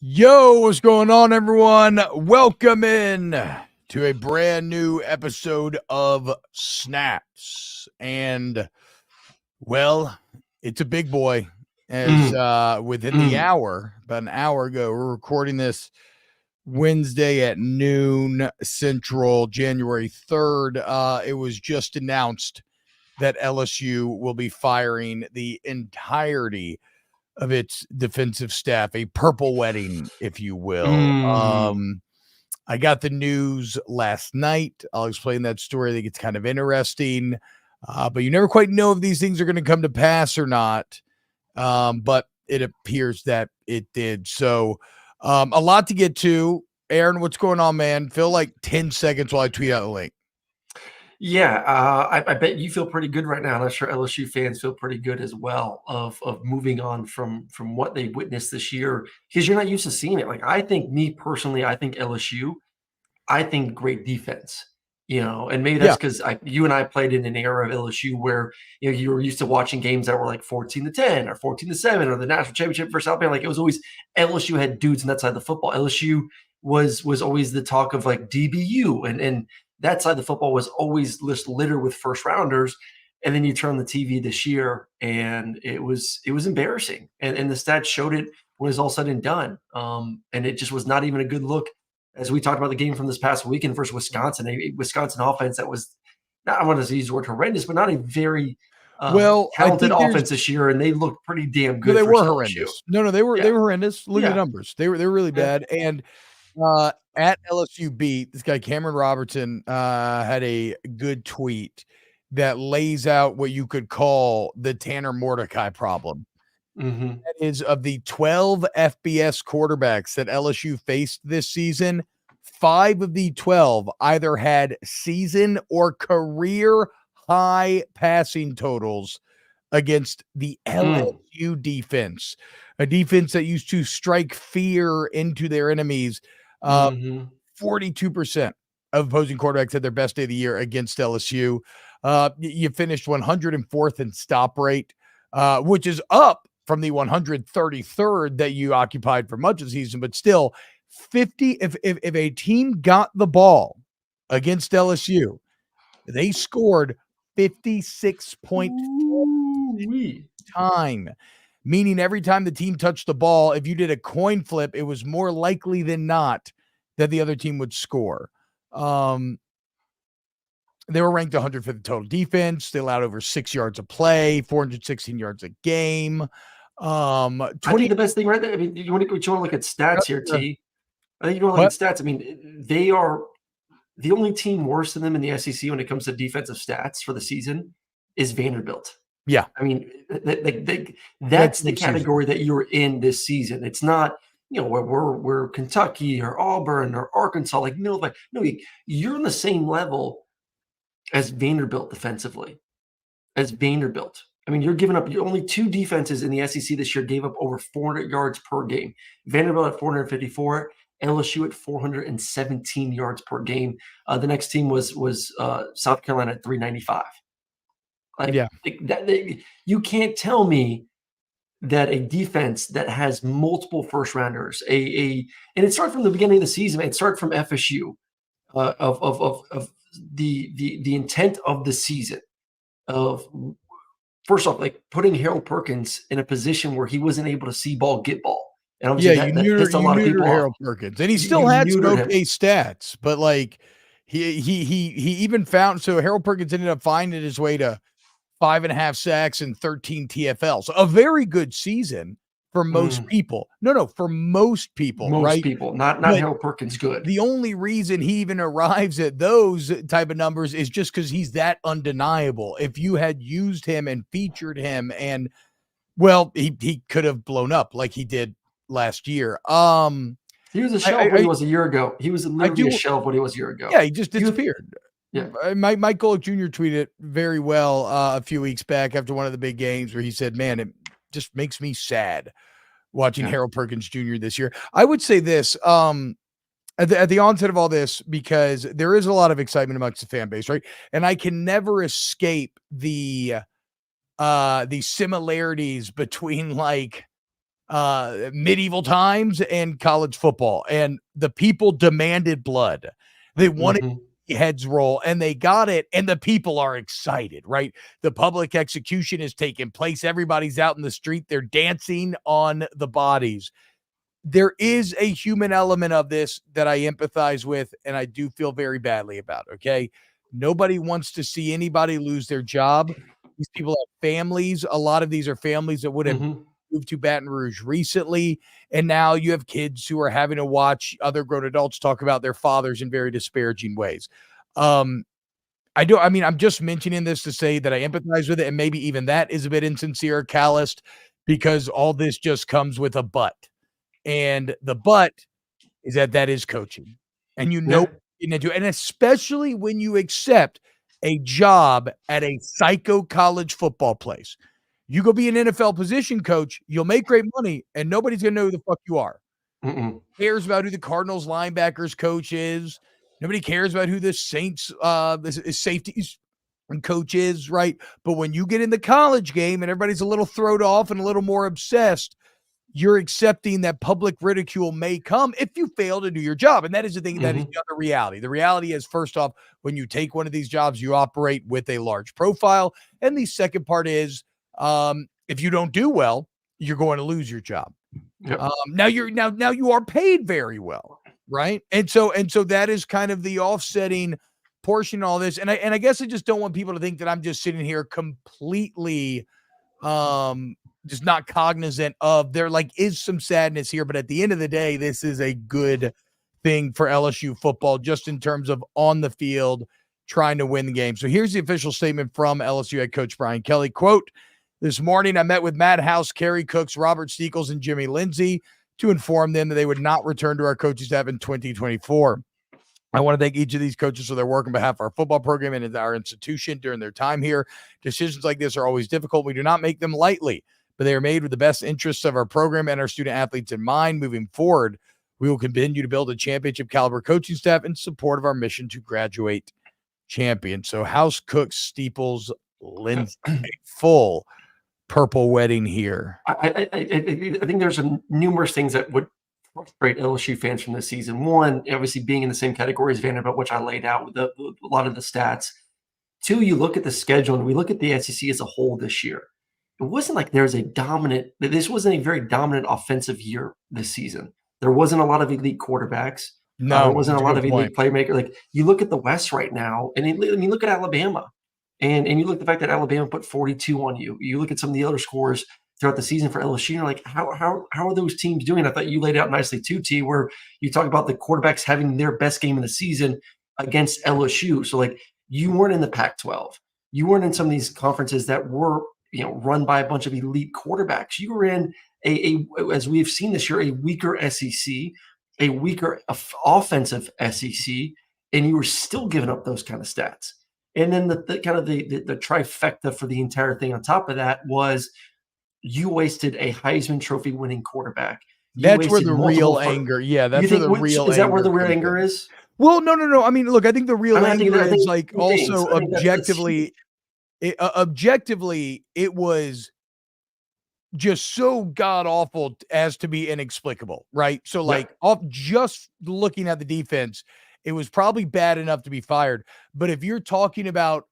Yo, what's going on, everyone? Welcome in to a brand new episode of Snaps. And, well, it's a big boy. As within the hour, about an hour ago, we're recording this Wednesday at noon Central, January 3rd. It was just announced that LSU will be firing the entirety of its defensive staff, a purple wedding, if you will. I got the news last night. I'll explain that story. I think it's kind of interesting, but you never quite know if these things are going to come to pass or not. But it appears that it did. So a lot to get to. Aaron, what's going on, man? Feel like 10 seconds while I tweet out the link. Yeah, I bet you feel pretty good right now, and I'm sure LSU fans feel pretty good as well of moving on from what they witnessed this year because you're not used to seeing it. Like I think, me personally, I think LSU, I think great defense. And maybe that's because you and I played in an era of LSU where you were used to watching games that were like 14-10 or 14-7 or the national championship versus Alabama. Like it was always LSU had dudes on that side of the football. LSU was always the talk of like DBU and that side of the football was always just littered with first rounders. And then you turn the TV this year and it was embarrassing. And the stats showed it when it was all said and done. And it just was not even a good look. As we talked about the game from this past weekend versus Wisconsin, a Wisconsin offense that was not, I want to use the word horrendous, but not a very talented offense this year, and they looked pretty damn good. They were horrendous. No, they were horrendous. Look at the numbers; they were really bad. And at LSU beat, this guy Cameron Robertson had a good tweet that lays out what you could call the Tanner Mordecai problem. That is, of the 12 FBS quarterbacks that LSU faced this season, 5 of the 12 either had season or career high passing totals against the LSU defense, a defense that used to strike fear into their enemies. 42% of opposing quarterbacks had their best day of the year against LSU. You finished 104th in stop rate, which is up from the 133rd that you occupied for much of the season, but still 50. If a team got the ball against LSU, they scored 56.4 time, meaning every time the team touched the ball, if you did a coin flip, it was more likely than not that the other team would score. They were ranked 105th total defense. They allowed over 6 yards of play, 416 yards a game. I think the best thing right there, I mean, you want to look at stats here, T. I think you want to look at stats. I mean, they are the only team worse than them in the SEC when it comes to defensive stats for the season is Vanderbilt. Yeah. I mean, that's the category that you're in this season. It's not, we're Kentucky or Auburn or Arkansas. Like, no, you're on the same level as Vanderbilt defensively, as Vanderbilt. I mean, you're giving up. Only 2 defenses in the SEC this year gave up over 400 yards per game. Vanderbilt at 454, LSU at 417 yards per game. The next team was South Carolina at 395. You can't tell me that a defense that has multiple first rounders, and it started from the beginning of the season. It started from FSU, of the intent of the season of. First off, like putting Harold Perkins in a position where he wasn't able to see ball, get ball. And obviously that pissed a lot of people off. Harold Perkins. And he still had some okay stats, but like he even found, so Harold Perkins ended up finding his way to 5.5 sacks and 13 TFLs. A very good season for most people. No, for most people, most people, not Harold Perkins good. The only reason he even arrives at those type of numbers is just because he's that undeniable. If you had used him and featured him, and well, he could have blown up like he did last year. He was a shell of what he was a year ago. He was literally a shell of what he was a year ago. Yeah, he just disappeared. Mike Golick Jr. tweeted very well a few weeks back after one of the big games where he said, man, it just makes me sad watching Harold Perkins Jr. this year. I would say this at the onset of all this, because there is a lot of excitement amongst the fan base, right? And I can never escape the similarities between like medieval times and college football, and the people demanded blood. They wanted heads roll, and they got it, and the people are excited, right? The public execution is taking place. Everybody's out in the street. They're dancing on the bodies. There is a human element of this that I empathize with, and I do feel very badly about, okay? Nobody wants to see anybody lose their job. These people have families. A lot of these are families that would have moved to Baton Rouge recently, and now you have kids who are having to watch other grown adults talk about their fathers in very disparaging ways. I'm just mentioning this to say that I empathize with it, and maybe even that is a bit insincere or calloused, because all this just comes with a but. And the but is that is coaching. And and especially when you accept a job at a psycho college football place. You go be an NFL position coach, you'll make great money, and nobody's going to know who the fuck you are. Nobody cares about who the Cardinals linebackers coach is. Nobody cares about who the Saints safeties and coach is, right? But when you get in the college game and everybody's a little thrown off and a little more obsessed, you're accepting that public ridicule may come if you fail to do your job. And that is the thing, that is the other reality. The reality is, first off, when you take one of these jobs, you operate with a large profile. And the second part is, if you don't do well, you're going to lose your job. Yep. Now you are paid very well, right? And so that is kind of the offsetting portion of all this. And I guess I just don't want people to think that I'm just sitting here completely just not cognizant of there is some sadness here, but at the end of the day, this is a good thing for LSU football, just in terms of on the field trying to win the game. So here's the official statement from LSU head coach Brian Kelly. Quote, "This morning I met with Matt House, Kerry Cooks, Robert Steekles, and Jimmy Lindsay to inform them that they would not return to our coaching staff in 2024. I want to thank each of these coaches for their work on behalf of our football program and our institution during their time here. Decisions like this are always difficult. We do not make them lightly, but they are made with the best interests of our program and our student athletes in mind. Moving forward, we will continue to build a championship caliber coaching staff in support of our mission to graduate champions." So House, Cooks, Steeples, Lindsay, full purple wedding here. I think there's numerous things that would frustrate LSU fans from this season. One, obviously being in the same category as Vanderbilt, which I laid out with a lot of the stats. Two, you look at the schedule and we look at the SEC as a whole this year. It wasn't like this wasn't a very dominant offensive year this season. There wasn't a lot of elite quarterbacks. No, there wasn't a lot of elite playmakers. Like, you look at the West right now, and you look at Alabama, and you look at the fact that Alabama put 42 on you. You look at some of the other scores throughout the season for LSU, and you're like, how are those teams doing? I thought you laid out nicely too, T, where you talk about the quarterbacks having their best game of the season against LSU. So, like, you weren't in the Pac-12. You weren't in some of these conferences that were run by a bunch of elite quarterbacks. You were in as we've seen this year, a weaker SEC, a weaker offensive SEC, and you were still giving up those kind of stats. And then the kind of the trifecta for the entire thing on top of that was you wasted a Heisman Trophy winning quarterback. That's where the real anger. Yeah, that's where the real. Is that where the real anger is? Well, no. I mean, look, I think the real anger is also objectively. Objectively, it was just so god awful as to be inexplicable, right? So, off just looking at the defense, it was probably bad enough to be fired. But if you're talking about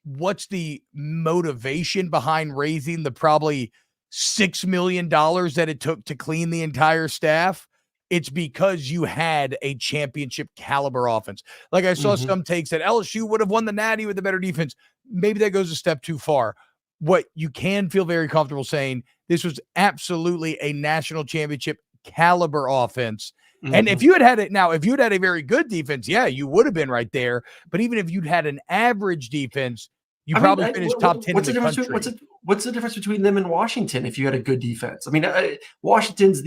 what's the motivation behind raising the probably $6 million that it took to clean the entire staff, it's because you had a championship caliber offense. Like, I saw some takes that LSU would have won the Natty with a better defense. Maybe that goes a step too far. What you can feel very comfortable saying, this was absolutely a national championship caliber offense. And if you had it now, if you'd had a very good defense, yeah, you would have been right there. But even if you'd had an average defense, you probably finished top 10 in the country. What's the difference between them and Washington if you had a good defense? I mean, Washington's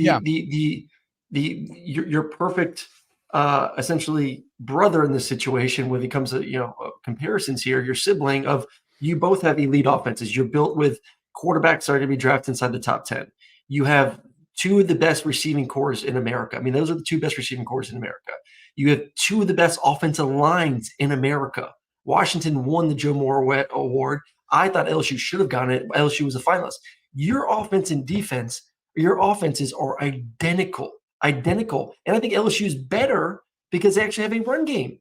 your perfect essentially brother in this situation when it comes to comparisons here. Your sibling of you both have elite offenses. You're built with quarterbacks that are going to be drafted inside the top 10. You have two of the best receiving cores in America. I mean, those are the two best receiving cores in America. You have two of the best offensive lines in America. Washington won the Joe Moore Award. I thought LSU should have gotten it. LSU was a finalist. Your offense and defense your offenses are identical. And I think LSU is better because they actually have a run game.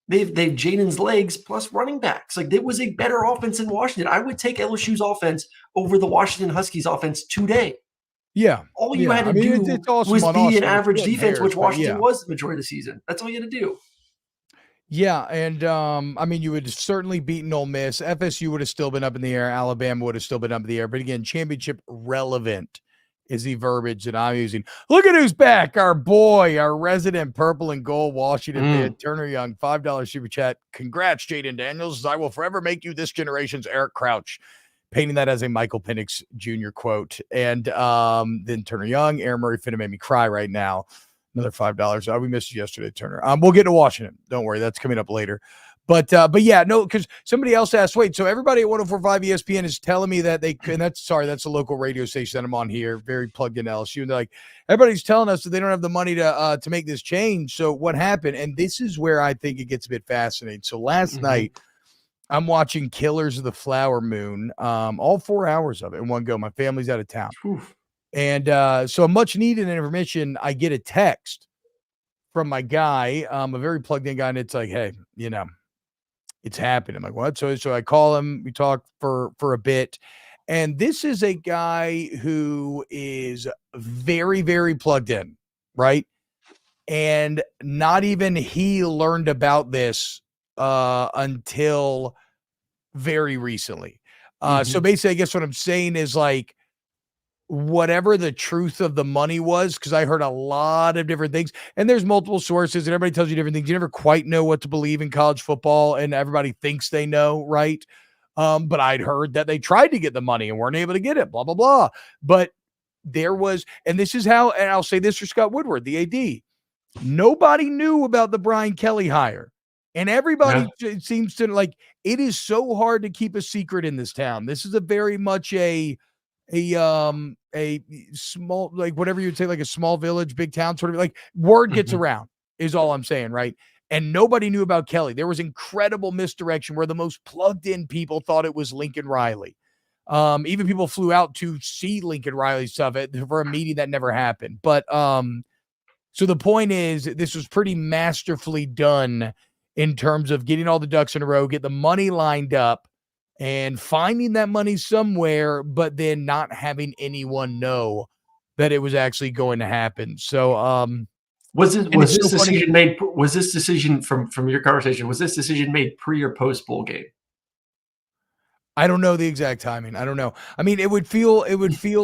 They've Jaden's legs plus running backs. Like, it was a better offense in Washington. I would take LSU's offense over the Washington Huskies offense today. Yeah. All you had to I mean, do it's awesome was on be an awesome. average Splitting defense, hairs, which but Washington was the majority of the season. That's all you had to do. Yeah, and I mean, you would have certainly beaten Ole Miss. FSU would have still been up in the air. Alabama would have still been up in the air. But again, championship relevant is the verbiage that I'm using. Look at who's back. Our boy, our resident purple and gold Washington fan, Turner Young, $5 super chat. Congrats, Jaden Daniels. I will forever make you this generation's Eric Crouch. Painting that as a Michael Penix Jr. quote. And then Turner Young, Aaron Murray finna make me cry right now. Another $5. We missed you yesterday, Turner. We'll get to Washington. Don't worry, that's coming up later. But yeah, no, because somebody else asked, wait, so everybody at 104.5 ESPN is telling me that they can, that's a local radio station that I'm on here, very plugged in LSU. And they're like, everybody's telling us that they don't have the money to make this change. So what happened? And this is where I think it gets a bit fascinating. So last night, I'm watching Killers of the Flower Moon, all 4 hours of it in one go. My family's out of town. Oof. And so a much needed intermission, I get a text from my guy, a very plugged in guy, and it's like, hey, it's happening. I'm like, what? So I call him, we talk for a bit. And this is a guy who is very, very plugged in, right? And not even he learned about this until very recently. So basically, I guess what I'm saying is, like, whatever the truth of the money was, because I heard a lot of different things, and there's multiple sources, and everybody tells you different things. You never quite know what to believe in college football, and everybody thinks they know, right? But I'd heard that they tried to get the money and weren't able to get it, blah, blah, blah. But there was, and this is how, and I'll say this for Scott Woodward, the AD, nobody knew about the Brian Kelly hire. And everybody seems to, like, it is so hard to keep a secret in this town. This is a very much a small, like, whatever you'd say, like a small village, big town sort of, like, word gets around is all I'm saying, right? And nobody knew about Kelly. There was incredible misdirection where the most plugged in people thought it was Lincoln Riley. Even people flew out to see Lincoln Riley stuff for a meeting that never happened. But so the point is, this was pretty masterfully done in terms of getting all the ducks in a row, get the money lined up, and finding that money somewhere, but then not having anyone know that it was actually going to happen. So, was this decision from your conversation? Was this decision made pre or post bowl game? I don't know the exact timing. I don't know. I mean, it would feel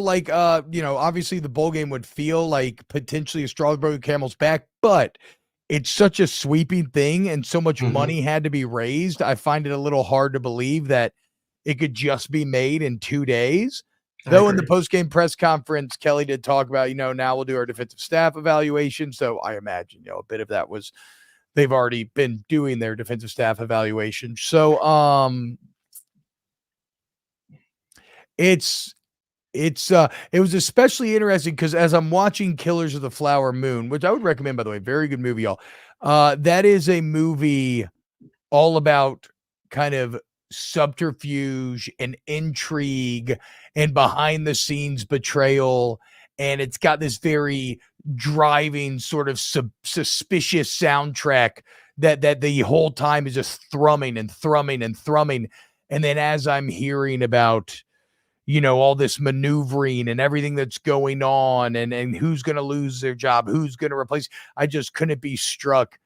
like, obviously the bowl game would feel like potentially a straw that broke the camel's back, but it's such a sweeping thing and so much money had to be raised. I find it a little hard to believe that it could just be made in 2 days. Though in the post-game press conference, Kelly did talk about, now we'll do our defensive staff evaluation. So I imagine, a bit of that was they've already been doing their defensive staff evaluation. So it was especially interesting because as I'm watching Killers of the Flower Moon, which I would recommend, by the way, very good movie, y'all. That is a movie all about kind of subterfuge and intrigue and behind the scenes betrayal. And it's got this very driving sort of suspicious soundtrack that the whole time is just thrumming and thrumming and thrumming. And then as I'm hearing about, all this maneuvering and everything that's going on and who's going to lose their job, who's going to replace, I just couldn't be struck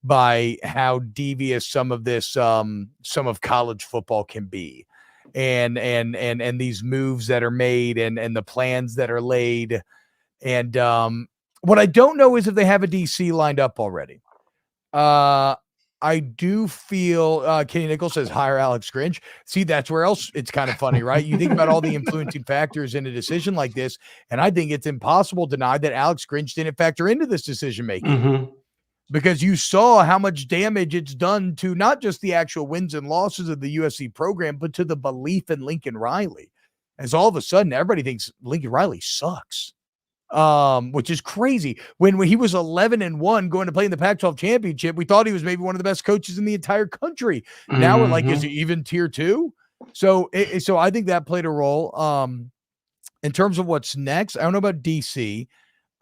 by how devious some of this, some of college football can be, and these moves that are made and the plans that are laid. And what I don't know is if they have a DC lined up already. I do feel Kenny Nichols says hire Alex Grinch. See, that's where else it's kind of funny, right? You think about all the influencing factors in a decision like this, and I think it's impossible to deny that Alex Grinch didn't factor into this decision making. Because you saw how much damage it's done to not just the actual wins and losses of the USC program, but to the belief in Lincoln Riley. As all of a sudden, everybody thinks Lincoln Riley sucks, which is crazy. When he was 11-1 going to play in the Pac-12 championship, we thought he was maybe one of the best coaches in the entire country. Now we're like, is he even tier 2? So I think that played a role. In terms of what's next, I don't know about DC.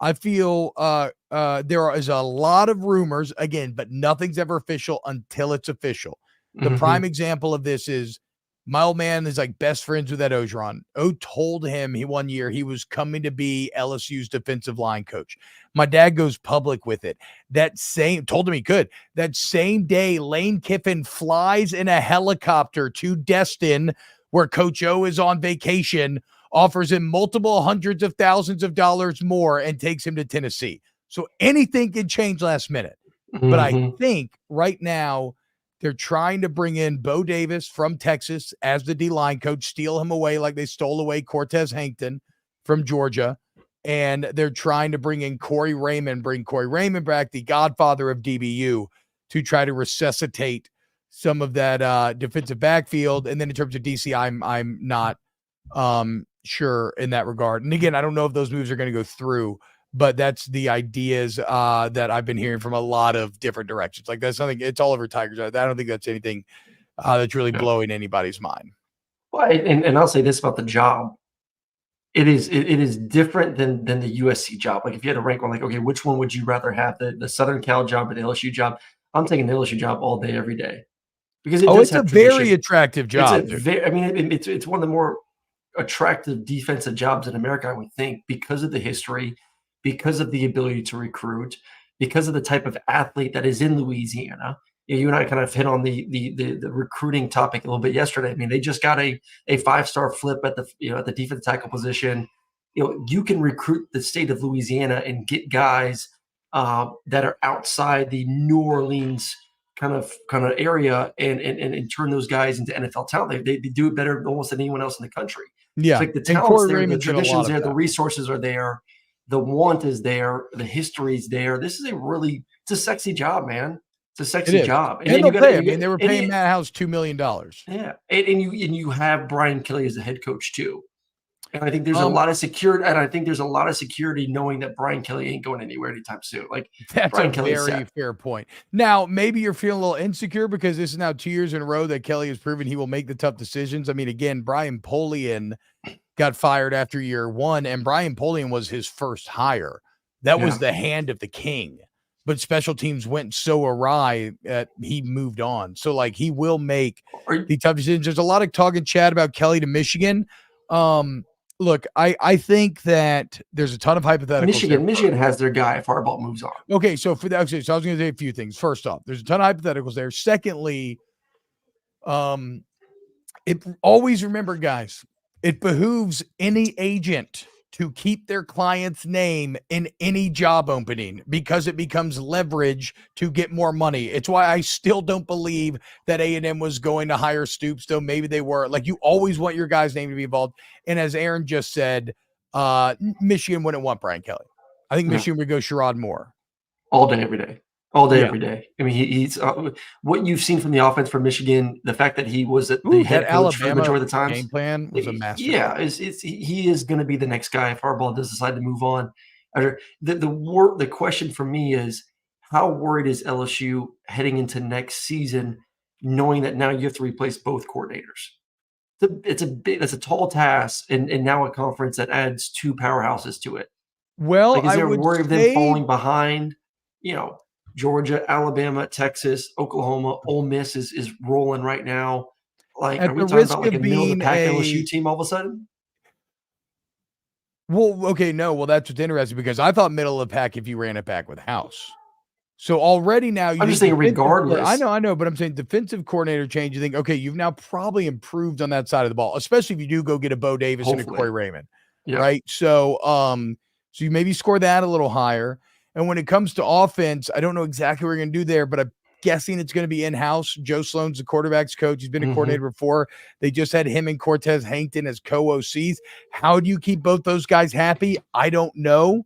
I feel there is a lot of rumors again, but nothing's ever official until it's official. The prime Mm-hmm. example of this is my old man is like best friends with Ed Ogeron. Told him one year he was coming to be LSU's defensive line coach. My dad goes public with it. Told him he could. That same day, Lane Kiffin flies in a helicopter to Destin, where Coach O is on vacation, offers him multiple hundreds of thousands of dollars more, and takes him to Tennessee. So anything can change last minute. But I Mm-hmm. think right now they're trying to bring in Bo Davis from Texas as the D-line coach, steal him away like they stole away Cortez Hankton from Georgia. And they're trying to bring in bring Corey Raymond back, the godfather of DBU, to try to resuscitate some of that defensive backfield. And then in terms of DC, I'm not sure in that regard. And again, I don't know if those moves are going to go through, but that's the ideas that I've been hearing from a lot of different directions. Like that's something, it's all over Tigers. I don't think that's anything that's really blowing anybody's mind. Well, and I'll say this about the job. It is different than the USC job. Like if you had to rank one, like, okay, which one would you rather have, the Southern Cal job or the LSU job? I'm taking the LSU job all day, every day, because it does It's a have very tradition. attractive It's a job, dude. very, I mean, it's one of the more attractive defensive jobs in America, I would think, because of the history, because of the ability to recruit, because of the type of athlete that is in Louisiana. You and I kind of hit on the recruiting topic a little bit yesterday. I mean, they just got a 5-star flip at the defensive tackle position. You can recruit the state of Louisiana and get guys that are outside the New Orleans kind of area, and turn those guys into NFL talent. They do it better almost than anyone else in the country. It's Yeah. like the And talent's Corey there, the Raymond did a lot tradition's of there, the that. resources are there, the want is there, the history's there. It's a sexy job, man. It's a It sexy is. job, And you they'll got pay. I you mean, get they were and paying Matt House $2 million. yeah, and you have Brian Kelly as the head coach too. And I think there's a Um, lot of security, and I think there's a lot of security knowing that Brian Kelly ain't going anywhere anytime soon. Like That's a Brian Kelly's very set. fair point. Now, maybe you're feeling a little insecure because this is now 2 years in a row that Kelly has proven he will make the tough decisions. I mean, again, Brian Polian got fired after year one, and Brian Polian was his first hire. That was Yeah. the hand of the king. But special teams went so awry that he moved on. So, like, he will make Are the tough decisions. There's a lot of talk and chat about Kelly to Michigan. Look, I think that there's a ton of hypotheticals there. Michigan has their guy if Harbaugh moves on. Okay, so for that, okay, so I was going to say a few things. First off, there's a ton of hypotheticals there. Secondly, it always remember, guys, it behooves any agent to keep their client's name in any job opening because it becomes leverage to get more money. It's why I still don't believe that A&M was going to hire Stoops, though maybe they were. Like, you always want your guy's name to be involved. And as Aaron just said, Michigan wouldn't want Brian Kelly. I think No. Michigan would go Sherrod Moore. All day, every day. All day, Yeah. every day. I mean, he's what you've seen from the offense for Michigan, the fact that he was the Ooh, head that coach for the Alabama majority of the times. game plan was a masterpiece. Yeah, he is going to be the next guy if Harbaugh does decide to move on. The question for me is, how worried is LSU heading into next season, knowing that now you have to replace both coordinators? That's a tall task, and now a conference that adds two powerhouses to it. Well, Like, is I there a would worry of them say falling behind? Georgia, Alabama, Texas, Oklahoma, Ole Miss is rolling right now. Like, are at we the talking about risk like a of middle of the being pack LSU team all of a sudden? well, okay, no, well, that's what's interesting because I thought middle of the pack if you ran it back with House. So already now you I'm just think saying, regardless. I know, but I'm saying defensive coordinator change. You think, okay, you've now probably improved on that side of the ball, especially if you do go get a Bo Davis and a Hopefully. Corey Raymond, Yeah. right? So, so you maybe score that a little higher. And when it comes to offense, I don't know exactly what we're going to do there, but I'm guessing it's going to be in-house. Joe Sloan's the quarterback's coach. He's been a coordinator before. They just had him and Cortez Hankton as co-OCs. How do you keep both those guys happy? I don't know,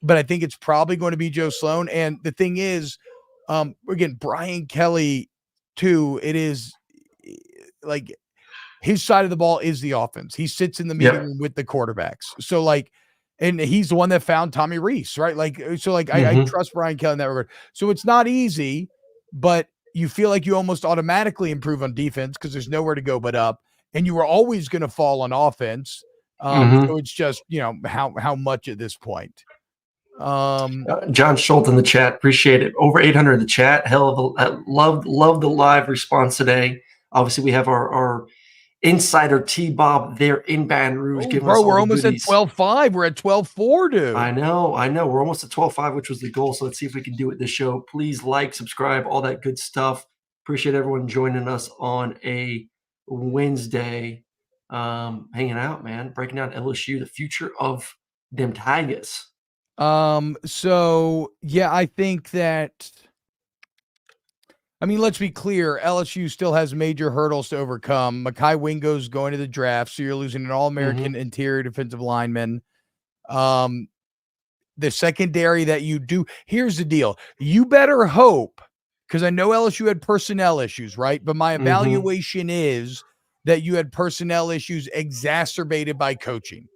but I think it's probably going to be Joe Sloan. And the thing is, again, Brian Kelly, too, it is like his side of the ball is the offense. He sits in the meeting room with the quarterbacks. So, like, and he's the one that found Tommy Reese, right? Like, so, like, I trust Brian Kelly in that regard. So it's not easy, but you feel like you almost automatically improve on defense because there's nowhere to go but up. And you were always going to fall on offense. Mhm. So it's just, how much at this point. John Schultz in the chat, appreciate it. Over 800 in the chat. Hell of a love the live response today. Obviously, we have our insider T-Bob there in Baton Rouge Oh, giving us bro, all we're the almost at goodies. 12.5. We're at 12.4, dude. I know. We're almost at 12.5, which was the goal. So let's see if we can do it this show. Please like, subscribe, all that good stuff. Appreciate everyone joining us on a Wednesday. Hanging out, man. Breaking down LSU, the future of them Tigers. So yeah, I think that, I mean, let's be clear, LSU still has major hurdles to overcome. Mekhi Wingo's going to the draft, so you're losing an All-American interior defensive lineman. The secondary that you do, here's the deal. You better hope, because I know LSU had personnel issues, right? But my evaluation is that you had personnel issues exacerbated by coaching.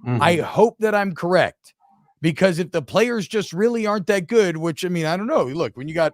I hope that I'm correct, because if the players just really aren't that good, which, I mean, I don't know. Look, when you got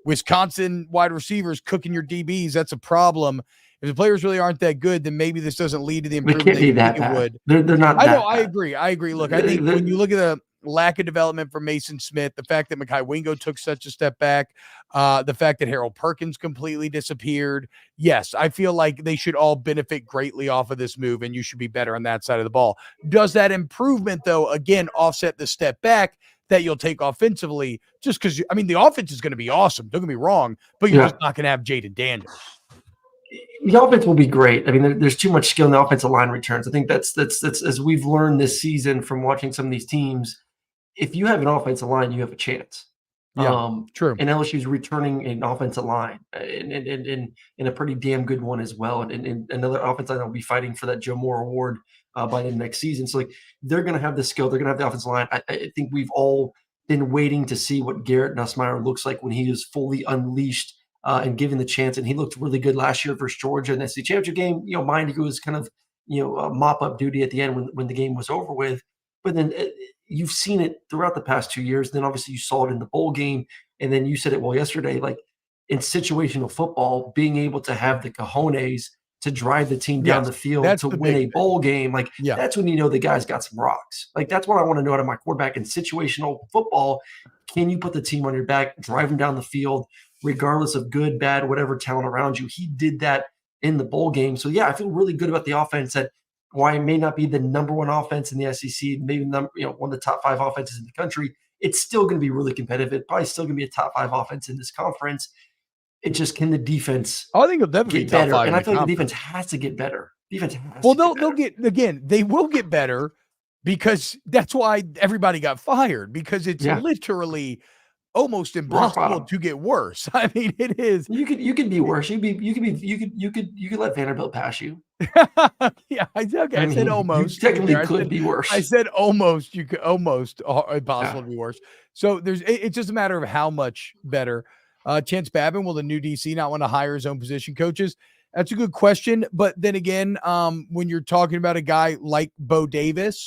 Wisconsin wide receivers cooking your DBs, that's a problem. If the players really aren't that good, then maybe this doesn't lead to the They improvement can't that be you think that it bad. would. They're not I know. that I bad. agree. Look, I think when you look at the lack of development from Mason Smith, the fact that Mekhi Wingo took such a step back, the fact that Harold Perkins completely disappeared. Yes, I feel like they should all benefit greatly off of this move, and you should be better on that side of the ball. Does that improvement, though, again, offset the step back that you'll take offensively? Just because, I mean, the offense is going to be awesome. Don't get me wrong, but you're just not going to have Jaden Daniels. The offense will be great. I mean, there's too much skill in the offensive line returns. I think that's as we've learned this season from watching some of these teams. If you have an offensive line, you have a chance. Yeah, true. And LSU's returning an offensive line and a pretty damn good one as well. And another offensive line will be fighting for that Joe Moore Award by the next season. So like they're going to have the skill. They're going to have the offensive line. I think we've all been waiting to see what Garrett Nussmeier looks like when he is fully unleashed and given the chance. And he looked really good last year versus Georgia in the SEC championship game. Mind you, it was kind of mop up duty at the end when the game was over with. But then you've seen it throughout the past 2 years. Then obviously you saw it in the bowl game, and then you said it well yesterday. Like in situational football, being able to have the cojones to drive the team down the field to win a bowl game, like that's when you know the guy's got some rocks. Like that's what I want to know out of my quarterback in situational football. Can you put the team on your back, drive them down the field, regardless of good, bad, whatever talent around you? He did that in the bowl game. So yeah, I feel really good about the offense that why it may not be the number one offense in the SEC, maybe one of the top 5 offenses in the country. It's still going to be really competitive. It's probably still going to be a top 5 offense in this conference. It just can the defense I think it'll definitely get better, and I feel like the defense has to get better. They'll get, again, they will get better because that's why everybody got fired, because it's literally almost impossible to get worse. I mean, it is. You could be worse. You could let Vanderbilt pass you. Yeah, I said almost. You technically could be worse. I said almost. You could almost impossible to be worse. So it's just a matter of how much better. Chance Babin, will the new DC not want to hire his own position coaches? That's a good question. But then again, when you're talking about a guy like Bo Davis,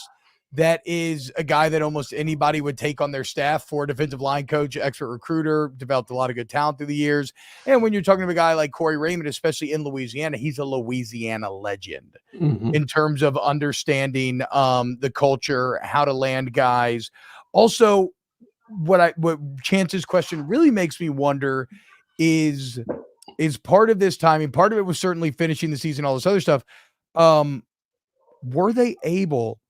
that is a guy that almost anybody would take on their staff for a defensive line coach, expert recruiter, developed a lot of good talent through the years. And when you're talking to a guy like Corey Raymond, especially in Louisiana, he's a Louisiana legend in terms of understanding the culture, how to land guys. Also, what Chance's question really makes me wonder is part of this timing, part of it was certainly finishing the season, all this other stuff. Were they able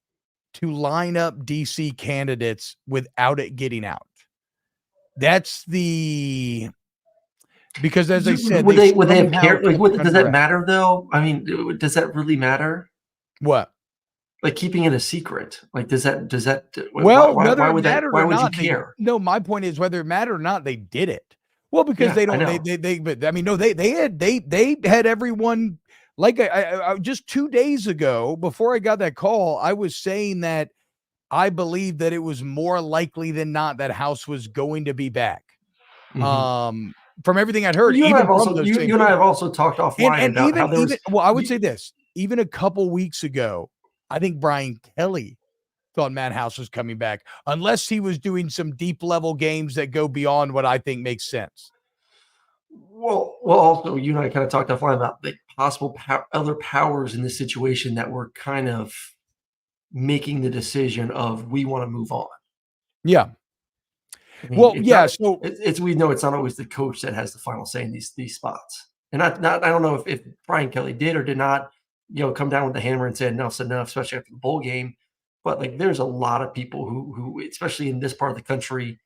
to line up DC candidates without it getting out? That's because as I said, would they have cared? Like, does that matter though? I mean, does that really matter? What? Like keeping it a secret? Like, does that? Well, why would you care? No, my point is whether it mattered or not, they did it. Well, because they don't. But I mean, no, they had everyone. Like I just 2 days ago, before I got that call, I was saying that I believe that it was more likely than not that House was going to be back. From everything I'd heard, you and I have also talked offline about how there was. Well, I would say this: even a couple weeks ago, I think Brian Kelly thought Matt House was coming back, unless he was doing some deep level games that go beyond what I think makes sense. Well, also you and I kind of talked offline about the possible other powers in this situation that were kind of making the decision of we want to move on. Yeah. I mean, Well, it's yeah. not So it's we know it's not always the coach that has the final say in these spots. And not I don't know if Brian Kelly did or did not, come down with the hammer and say enough's enough, especially after the bowl game. But like there's a lot of people who especially in this part of the country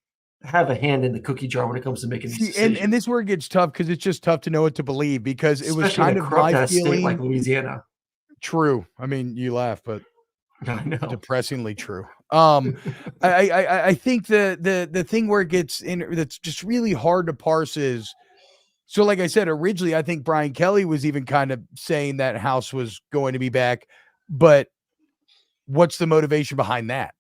have a hand in the cookie jar when it comes to making these see, and decisions, this is where it gets tough because it's just tough to know what to believe because it was especially in a kind of corrupt my ass state like feeling. Louisiana. True. I mean, you laugh, but I know. depressingly true. I think the thing where it gets in that's just really hard to parse is so. Like I said originally, I think Brian Kelly was even kind of saying that House was going to be back, but what's the motivation behind that?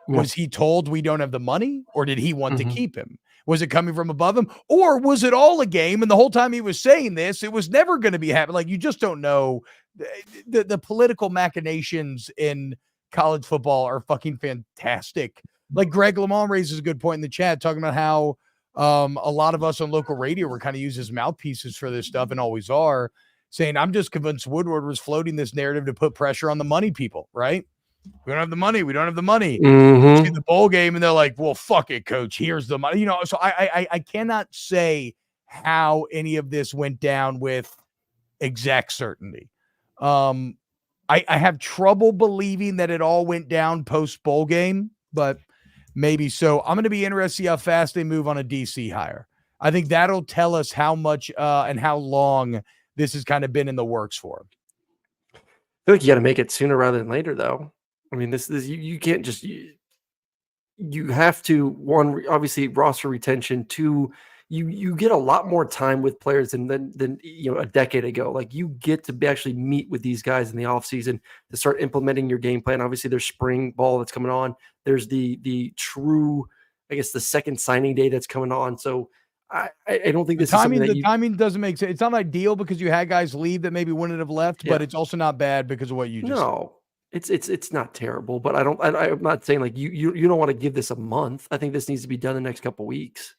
Yeah. Was he told we don't have the money, or did he want to Mhm. keep him? Was it coming from above him, or was it all a game? And the whole time he was saying this, it was never going to be happening. Like you just don't know. The political machinations in college football are fucking fantastic. Like Greg Lamont raises a good point in the chat, talking about how a lot of us on local radio were kind of used as mouthpieces for this stuff and always are, saying I'm just convinced Woodward was floating this narrative to put pressure on the money people, right? We don't have the money. We don't have the money. See the Mhm. bowl game, and they're like, "Well, fuck it, coach. Here's the money." So I cannot say how any of this went down with exact certainty. Um, I have trouble believing that it all went down post bowl game, but maybe so. I'm going to be interested to see how fast they move on a DC hire. I think that'll tell us how much and how long this has kind of been in the works for. I feel like you gotta make it sooner rather than later, though. I mean, this you can't just you have to one obviously roster retention. Two, you get a lot more time with players than a decade ago. Like you get to actually meet with these guys in the offseason to start implementing your game plan. Obviously, there's spring ball that's coming on. There's the true, I guess, the second signing day that's coming on. So I don't think The this is something timing, that the you timing doesn't make sense. It's not ideal because you had guys leave that maybe wouldn't have left, but yeah. it's also not bad because of what you just said. No, it's not terrible, but I'm not saying like you don't want to give this a month. I think this needs to be done the next couple weeks.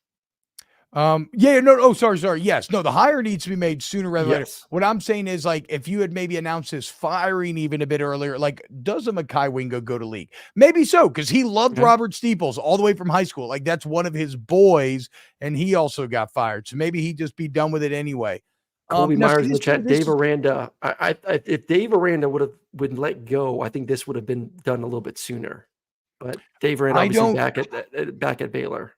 Yeah, no, oh, sorry. Yes, no, the hire needs to be made sooner rather than later. Yes. What I'm saying is, like, if you had maybe announced his firing even a bit earlier, like, does a Mekhi Wingo go to league? Maybe so, because he loved Okay. Robert Steeples all the way from high school. Like, that's one of his boys, and he also got fired. So maybe he'd just be done with it anyway. Colby Now, Myers see, in the this chat. this Dave is Aranda. If Dave Aranda would let go, I think this would have been done a little bit sooner. But Dave Aranda I obviously don't back at Baylor.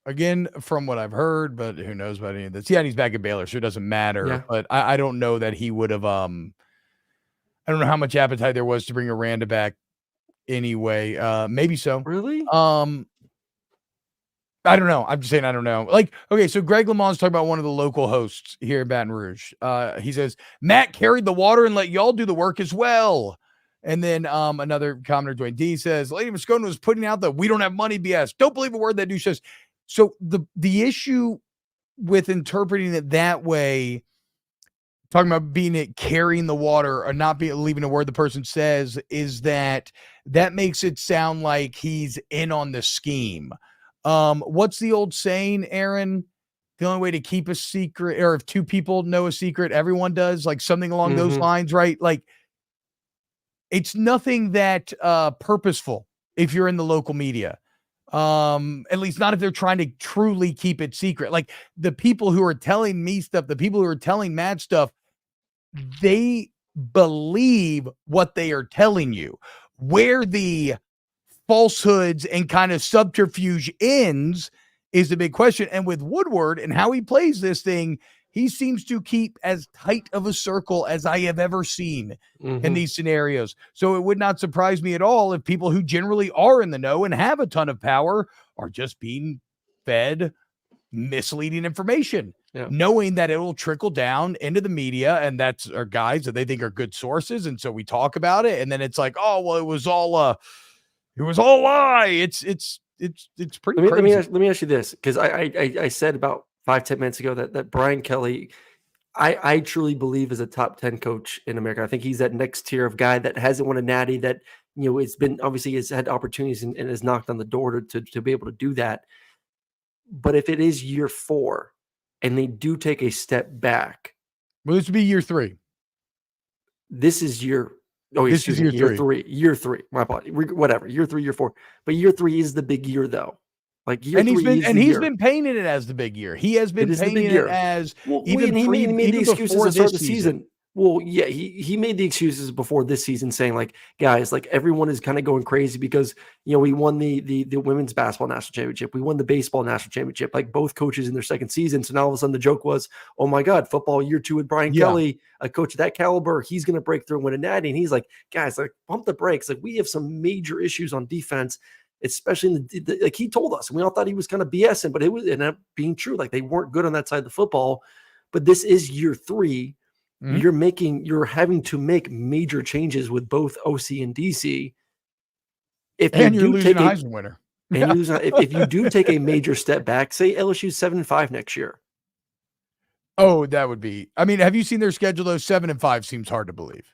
again from what I've heard, but who knows about any of this? Yeah, and he's back at Baylor, so it doesn't matter. Yeah. But I don't know that he would have. I don't know how much appetite there was to bring Aranda back anyway. Maybe so. Really? Um, I don't know. I'm just saying I don't know. Like, okay, so Greg Lamont's talking about one of the local hosts here in Baton Rouge. He says, Matt carried the water and let y'all do the work as well. And then another commenter, Dwayne D, says, Lady Moscona was putting out the we don't have money BS. Don't believe a word that dude says. So the issue with interpreting it that way, talking about being it carrying the water or not believing a word the person says, is that makes it sound like he's in on the scheme. What's the old saying, Aaron? The only way to keep a secret, or if two people know a secret, everyone does, like something along those lines, right? Like it's nothing that purposeful if you're in the local media. At least not if they're trying to truly keep it secret. Like the people who are telling me stuff, the people who are telling Matt stuff, they believe what they are telling you. Where the falsehoods and kind of subterfuge ends is the big question. And with Woodward and how he plays this thing, he seems to keep as tight of a circle as I have ever seen in these scenarios. So it would not surprise me at all if people who generally are in the know and have a ton of power are just being fed misleading information, Yeah. knowing that it will trickle down into the media, and that's our guys that they think are good sources. And so we talk about it, and then it's like, oh, well, it was all lie. It's pretty crazy. Let me ask you this, because I said about 5-10 minutes ago that Brian Kelly, I truly believe is a top 10 coach in America. I think he's that next tier of guy that hasn't won a natty, that it's been obviously has had opportunities and has knocked on the door to be able to do that. But if it is year 4 and they do take a step back, Well, this would be year 3. this is year Oh, This is excuse me. year three. Year three. My apologies. Whatever. Year 3, year 4. But year 3 is the big year, though. Like year And 3 is the he's year. been painting it as the big year. He has It been is the big painting it year. as Well, even he made the excuses before to start this the season. Well, yeah, he made the excuses before this season, saying like, guys, like everyone is kind of going crazy because we won the women's basketball national championship, we won the baseball national championship, like both coaches in their second season. So now all of a sudden the joke was, oh my God, football year 2 with Brian Kelly, a coach of that caliber, he's going to break through and win a natty. And he's like, guys, like pump the brakes. Like we have some major issues on defense, especially in like he told us, and we all thought he was kind of BSing, but it ended up being true. Like they weren't good on that side of the football. But this is year 3. Mm-hmm. You're having to make major changes with both OC and DC. And you're losing a Heisman winner. If you do take a major step back, say LSU 7-5 next year. Oh, that would be. I mean, have you seen their schedule? Though 7-5 seems hard to believe.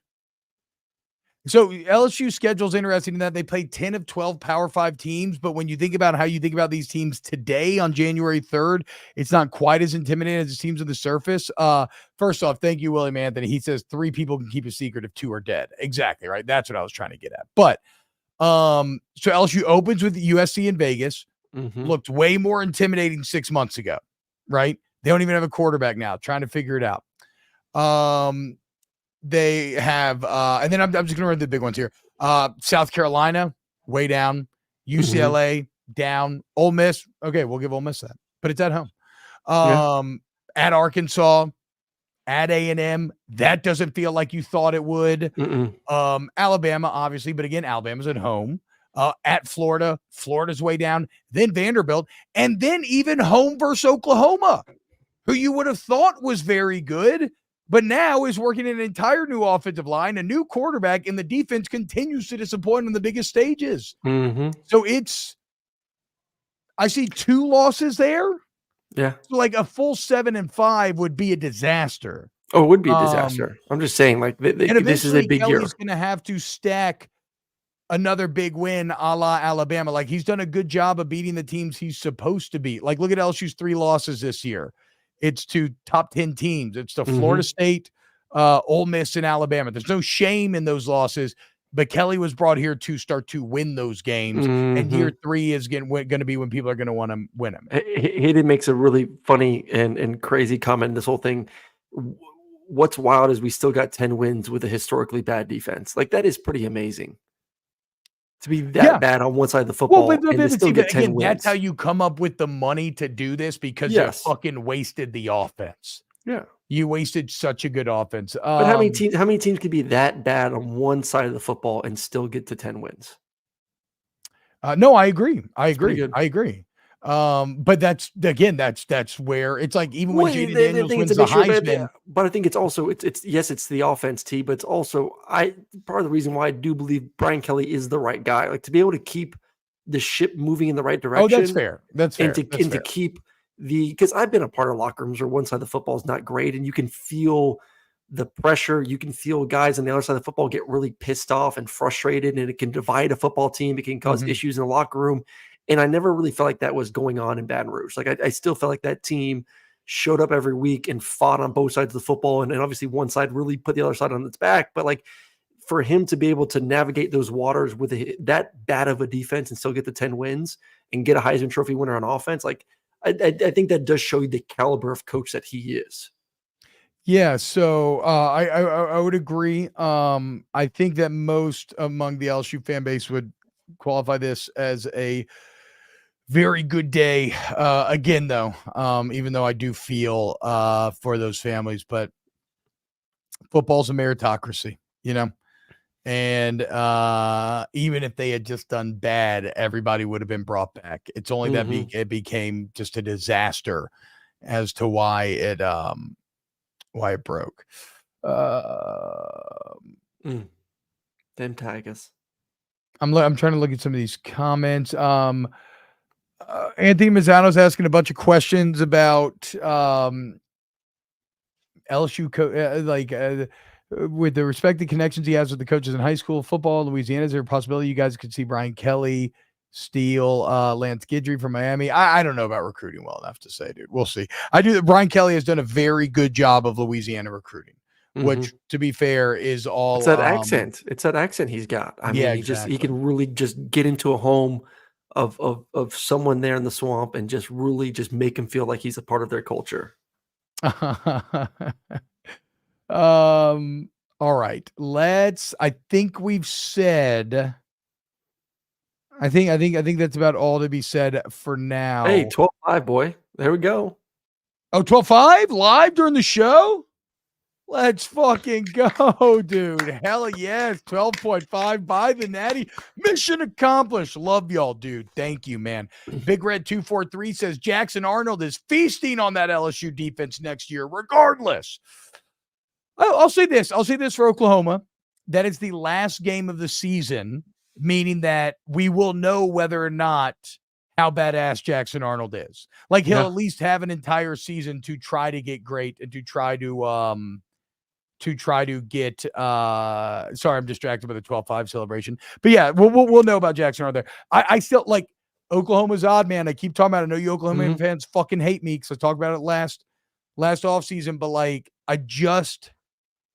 So LSU schedule's interesting in that they play 10 of 12 Power 5 teams, but when you think about how you think about these teams today on January 3rd, it's not quite as intimidating as it seems on the surface. First off, thank you, William Anthony. He says 3 people can keep a secret if 2 are dead. Exactly, right? That's what I was trying to get at. But so LSU opens with USC in Vegas. Looked way more intimidating 6 months ago, right? They don't even have a quarterback now, trying to figure it out. They have, and then I'm just going to run the big ones here. South Carolina, way down. UCLA, down. Ole Miss, okay, we'll give Ole Miss that. But it's at home. At Arkansas, at A&M, that doesn't feel like you thought it would. Alabama, obviously, but again, Alabama's at home. At Florida, Florida's way down. Then Vanderbilt, and then even home versus Oklahoma, who you would have thought was very good, but now is working an entire new offensive line, a new quarterback, and the defense continues to disappoint on the biggest stages. So I see 2 losses there. Yeah. So like a full 7-5 would be a disaster. Oh, it would be a disaster. I'm just saying, like, this is a big year. Kelly's going to have to stack another big win a la Alabama. Like he's done a good job of beating the teams he's supposed to beat. Like look at LSU's 3 losses this year. It's to top 10 teams. It's to Florida State, Ole Miss, and Alabama. There's no shame in those losses, but Kelly was brought here to start to win those games. And year 3 is going to be when people are going to want to win them. Hayden makes a really funny and crazy comment in this whole thing. What's wild is we still got 10 wins with a historically bad defense. Like that is pretty amazing. To be that bad on one side of the football and to still get 10 wins. That's how you come up with the money to do this because you fucking wasted the offense. Yeah. You wasted such a good offense. But how many teams could be that bad on one side of the football and still get to 10 wins? No, I agree. But that's where it's like even when JD Daniels wins the Heisman. But I think it's also it's the offense, T, but it's also part of the reason why I do believe Brian Kelly is the right guy. Like to be able to keep the ship moving in the right direction. Oh, that's fair. That's fair. And to keep because I've been a part of locker rooms where one side of the football is not great, and you can feel the pressure. You can feel guys on the other side of the football get really pissed off and frustrated, and it can divide a football team. It can cause issues in the locker room. And I never really felt like that was going on in Baton Rouge. Like I still felt like that team showed up every week and fought on both sides of the football. And obviously one side really put the other side on its back. But like for him to be able to navigate those waters with that bad of a defense and still get the 10 wins and get a Heisman Trophy winner on offense, like I think that does show you the caliber of coach that he is. Yeah, so I would agree. I think that most among the LSU fan base would qualify this as a very good day. Again, though, even though I do feel for those families, but football's a meritocracy, and even if they had just done bad, everybody would have been brought back. It's only that it became just a disaster as to why it broke. Them Tigers. I'm trying to look at some of these comments. Anthony Mazzano's asking a bunch of questions about LSU with the respected connections he has with the coaches in high school football in Louisiana. Is there a possibility you guys could see Brian Kelly steal Lance Guidry from Miami? I don't know about recruiting well enough to say, dude. We'll see. I do. Brian Kelly has done a very good job of Louisiana recruiting. which, to be fair, is all It's that accent. It's that accent he's got. I mean, he can really just get into a home of someone there in the swamp and just really just make him feel like he's a part of their culture. All right. I think we've said. I think that's about all to be said for now. Hey, 12-5, boy. There we go. Oh, 12-5 live during the show? Let's fucking go, dude. Hell yes. 12.5 by the Natty. Mission accomplished. Love y'all, dude. Thank you, man. Big Red 243 says Jackson Arnold is feasting on that LSU defense next year, regardless. I'll say this. I'll say this for Oklahoma. That is the last game of the season, meaning that we will know whether or not how badass Jackson Arnold is. Like, he'll at least have an entire season to try to get great and to try to get sorry, I'm distracted by the 12-5 celebration. But yeah, we'll know about Jackson Arnold there. I still like Oklahoma's odd, man. I keep talking about it. I know you Oklahoma fans fucking hate me because I talked about it last offseason, but like I just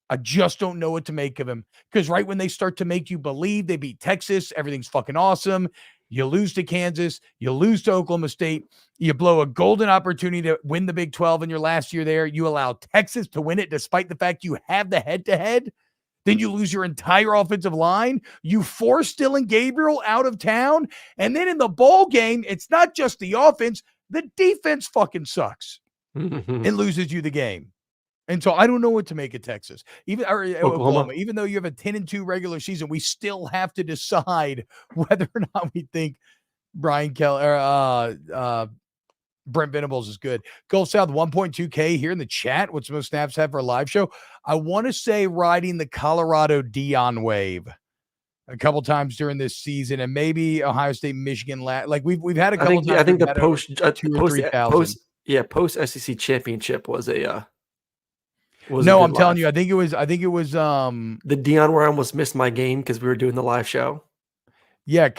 don't know what to make of him. Because right when they start to make you believe they beat Texas, everything's fucking awesome. You lose to Kansas, you lose to Oklahoma State, you blow a golden opportunity to win the Big 12 in your last year there. You allow Texas to win it despite the fact you have the head-to-head. Then you lose your entire offensive line. You force Dylan Gabriel out of town. And then in the bowl game, it's not just the offense. The defense fucking sucks. It loses you the game. And so I don't know what to make of Texas, Oklahoma. Even though you have a 10-2 regular season, we still have to decide whether or not we think Brian Kelly or Brent Venables is good. Gulf South 1.2K here in the chat. What's the most snaps have for a live show? I want to say riding the Colorado Dion wave a couple times during this season, and maybe Ohio State, Michigan. Like we've had a couple times. I think the post SEC championship was a. No, I'm telling you, I think it was the Dion where I almost missed my game because we were doing the live show. Yeah.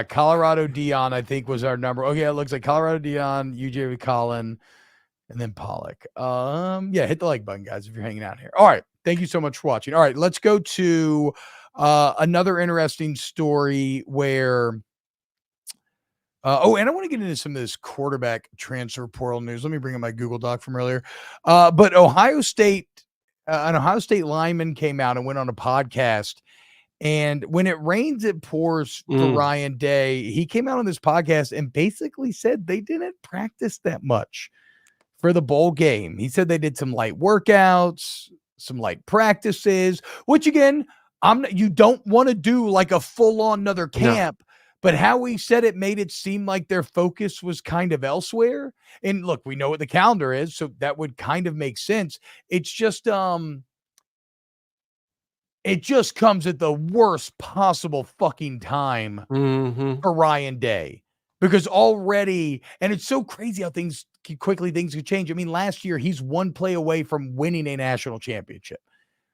Colorado Dion, I think, was our number. Okay, it looks like Colorado Dion, UJ Collin, and then Pollock. Hit the like button, guys, if you're hanging out here. All right, thank you so much for watching. All right, let's go to another interesting story where. And I want to get into some of this quarterback transfer portal news. Let me bring up my Google Doc from earlier. But an Ohio State lineman came out and went on a podcast. And when it rains, it pours for Ryan Day. He came out on this podcast and basically said they didn't practice that much for the bowl game. He said they did some light workouts, some light practices, which again, you don't want to do like a full-on another camp. No. But how he said it made it seem like their focus was kind of elsewhere. And look, we know what the calendar is, so that would kind of make sense. It's just it just comes at the worst possible fucking time for Ryan Day. Because already, and it's so crazy how things could change. I mean, last year he's one play away from winning a national championship.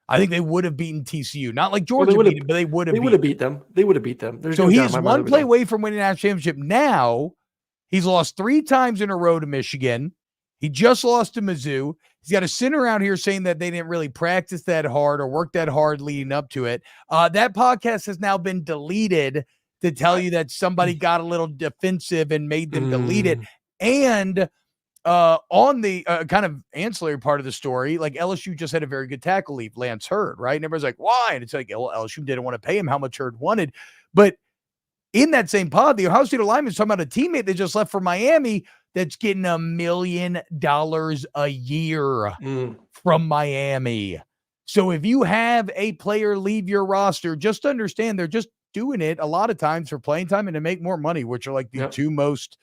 I think they would have beaten TCU. Not like Georgia beat them, but they would have beat them. They would have beat them. So he's one play away from winning a national championship. Now, he's lost 3 times in a row to Michigan. He just lost to Mizzou. He's got to sit around here saying that they didn't really practice that hard or work that hard leading up to it. That podcast has now been deleted to tell you that somebody got a little defensive and made them delete it. And on the kind of ancillary part of the story, like LSU just had a very good tackle leave, Lance Hurd, right? And everybody's like, why? And it's like, well, LSU didn't want to pay him how much Hurd wanted. But in that same pod, the Ohio State lineman is talking about a teammate that just left for Miami that's getting $1 million a year from Miami. So if you have a player leave your roster, just understand they're just doing it a lot of times for playing time and to make more money, which are like the two most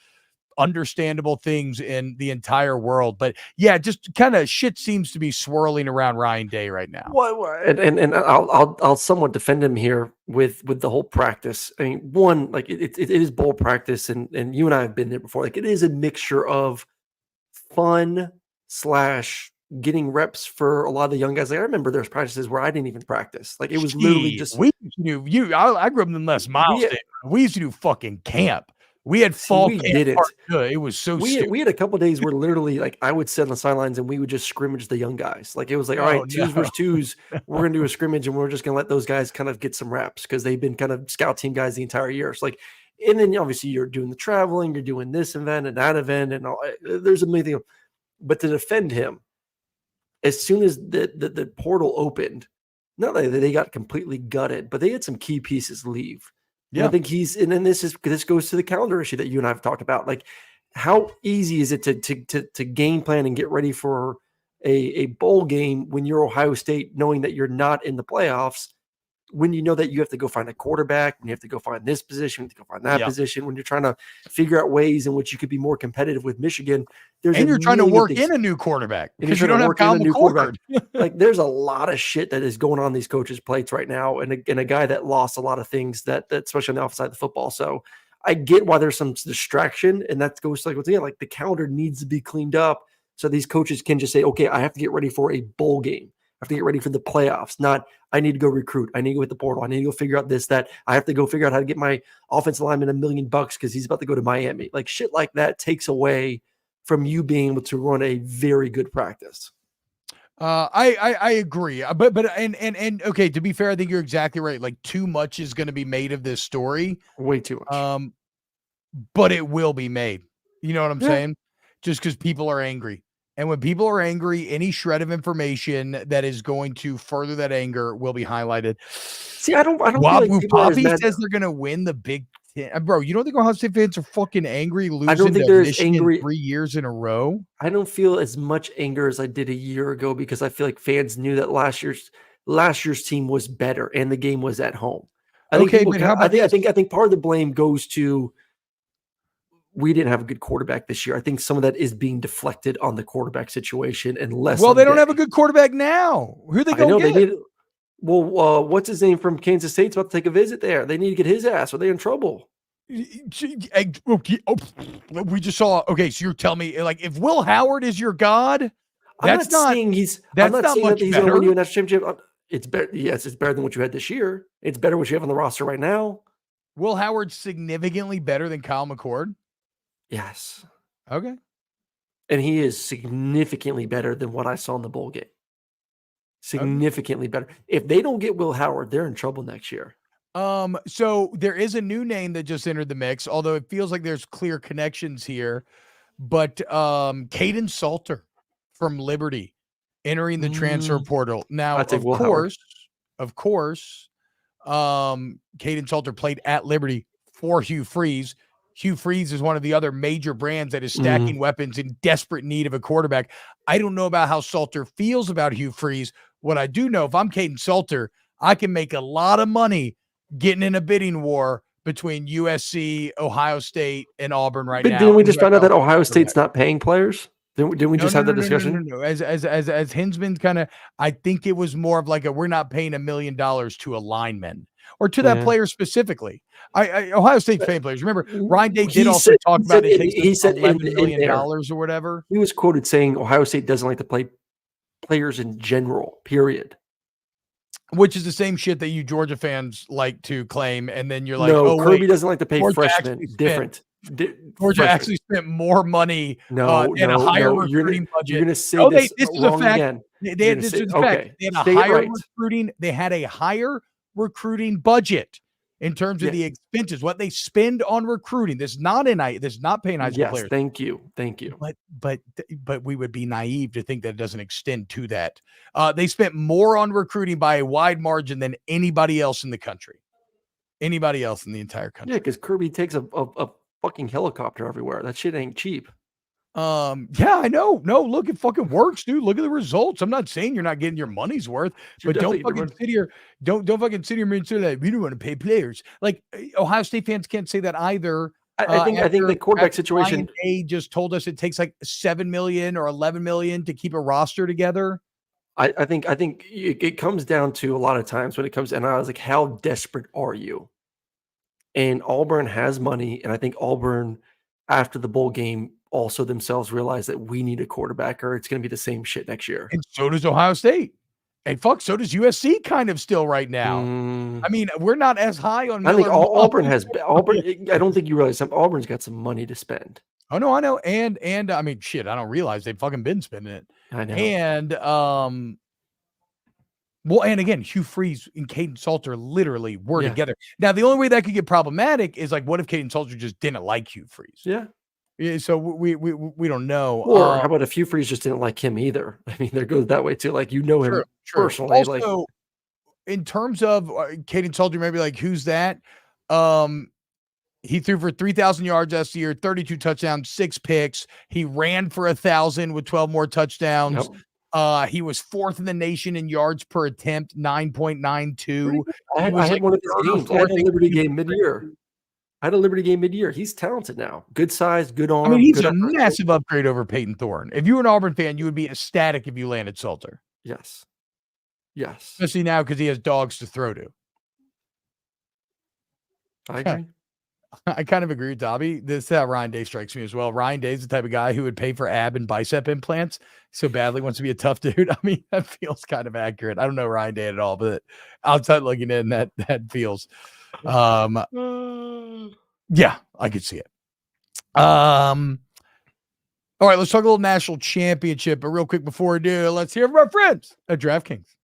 understandable things in the entire world. But yeah, just kind of shit seems to be swirling around Ryan Day right now. Well, and I'll somewhat defend him here with the whole practice. I mean, one, like it is bowl practice, and you and I have been there before. Like, it is a mixture of fun / getting reps for a lot of the young guys. Like, I remember there's practices where I didn't even practice. Like, it was literally just I grew up in Les Miles. We used to do fucking camp. We had See, fall we camp didn't. part two. It was so stupid. We had a couple of days where literally, like, I would sit on the sidelines and we would just scrimmage the young guys. Like, it was like, all right, twos versus twos. We're gonna do a scrimmage and we're just gonna let those guys kind of get some reps because they've been kind of scout team guys the entire year. It's like, and then obviously you're doing the traveling, you're doing this event and that event, and all, there's a million things. But to defend him, as soon as the portal opened, not that they got completely gutted, but they had some key pieces leave. And I think and then this goes to the calendar issue that you and I have talked about. Like, how easy is it to game plan and get ready for a bowl game when you're Ohio State, knowing that you're not in the playoffs, when you know that you have to go find a quarterback, and you have to go find this position, you have to go find that position, when you're trying to figure out ways in which you could be more competitive with Michigan. And you're trying to work in a new quarterback because you don't have Kyle McCord. Like, there's a lot of shit that is going on these coaches' plates right now, and a guy that lost a lot of things that especially on the offside of the football. So I get why there's some distraction, and that goes like what's like the calendar needs to be cleaned up so these coaches can just say, okay, I have to get ready for a bowl game. I have to get ready for the playoffs. Not, I need to go recruit. I need to go hit the portal. I need to go figure out this, that. I have to go figure out how to get my offensive lineman $1 million because he's about to go to Miami. Like, shit like that takes away from you being able to run a very good practice. I agree, but okay. To be fair, I think you're exactly right. Like, too much is going to be made of this story. Way too much. But it will be made. You know what I'm saying? Just because people are angry. And when people are angry, any shred of information that is going to further that anger will be highlighted. See, I don't feel like people Poppy says they're going to win the Big Ten. Bro, you don't think Ohio State fans are fucking angry losing to Michigan 3 years in a row? I don't feel as much anger as I did a year ago because I feel like fans knew that last year's team was better and the game was at home. I think part of the blame goes to we didn't have a good quarterback this year. I think some of that is being deflected on the quarterback situation and less. Well, they don't have a good quarterback now. Who are they going to get? What's his name from Kansas State's about to take a visit there. They need to get his ass. Are they in trouble? We just saw. Okay, so you're telling me, like, if Will Howard is your god, I'm not saying that he's going to win you a national championship. It's better. Yes, it's better than what you had this year. It's better what you have on the roster right now. Will Howard significantly better than Kyle McCord? Yes. Okay. And he is significantly better than what I saw in the bowl game. Significantly better. If they don't get Will Howard, they're in trouble next year. So there is a new name that just entered the mix, although it feels like there's clear connections here. But Caden Salter from Liberty entering the transfer portal. Now, of course, Caden Salter played at Liberty for Hugh Freeze. Hugh Freeze is one of the other major brands that is stacking weapons in desperate need of a quarterback. I don't know about how Salter feels about Hugh Freeze. What I do know, if I'm Caden Salter, I can make a lot of money getting in a bidding war between USC, Ohio State, and Auburn now. But didn't we just find out that Ohio State's not paying players? Didn't we just have that discussion? No. As Hinsman's kind of, I think it was more of like we're not paying $1 million to a lineman or to that player specifically. Ohio State's paying players. Remember, Ryan Day did also talk about it. He said $11 million or whatever. He was quoted saying Ohio State doesn't like to play players in general, period. Which is the same shit that you Georgia fans like to claim. And then you're like, Kirby doesn't like to pay freshmen. Different. Georgia actually spent more money and a higher recruiting budget. You're going to say this is a fact. Again. This is a fact. They had a higher recruiting. They had a higher recruiting budget in terms of the expenses, what they spend on recruiting. This is not paying high school players. Thank you. But we would be naive to think that it doesn't extend to that. They spent more on recruiting by a wide margin than anybody else in the country. Anybody else in the entire country. Yeah, because Kirby takes a fucking helicopter everywhere. That shit ain't cheap. Yeah, I know. No, look, it fucking works, dude. Look at the results. I'm not saying you're not getting your money's worth, but don't fucking sit here. Don't fucking sit here and say that we don't want to pay players. Like, Ohio State fans can't say that either. I think the quarterback situation. They just told us it takes like $7 million or $11 million to keep a roster together. I think it comes down to a lot of times when it comes, and I was like, how desperate are you? And Auburn has money, and I think Auburn, after the bowl game, also themselves realize that we need a quarterback or it's going to be the same shit next year. And so does Ohio State. Hey, fuck, so does USC kind of still right now. I mean, we're not as high on I think Miller. Auburn has Auburn. I don't think you realize Auburn's got some money to spend. Oh no, I know. And I mean, shit, I don't realize they've fucking been spending it. I know. And well, and again, Hugh Freeze and Caden Salter literally were together. Now, the only way that could get problematic is like, what if Caden Salter just didn't like Hugh Freeze? Yeah. So we don't know. Or how about if Hugh Freeze just didn't like him either? I mean, there goes that way too. Like, you know him personally. Also, like, in terms of Caden Salter, maybe like, who's that? He threw for 3,000 yards last year, 32 touchdowns, 6 picks. He ran for 1,000 with 12 more touchdowns. Yep. He was 4th in the nation in yards per attempt, 9.92. I had one of his games. I had a Liberty game mid-year. He's talented now. Good size, good arm. I mean, he's a massive upgrade over Peyton Thorne. If you were an Auburn fan, you would be ecstatic if you landed Salter. Yes. Especially now because he has dogs to throw to. I agree. I kind of agree with Dobby. This is how Ryan Day strikes me as well. Ryan Day is the type of guy who would pay for ab and bicep implants so badly wants to be a tough dude. I mean, that feels kind of accurate. I don't know Ryan Day at all, but outside looking in, that feels. Yeah, I could see it. All right, let's talk a little national championship. But real quick before we do, let's hear from our friends at DraftKings.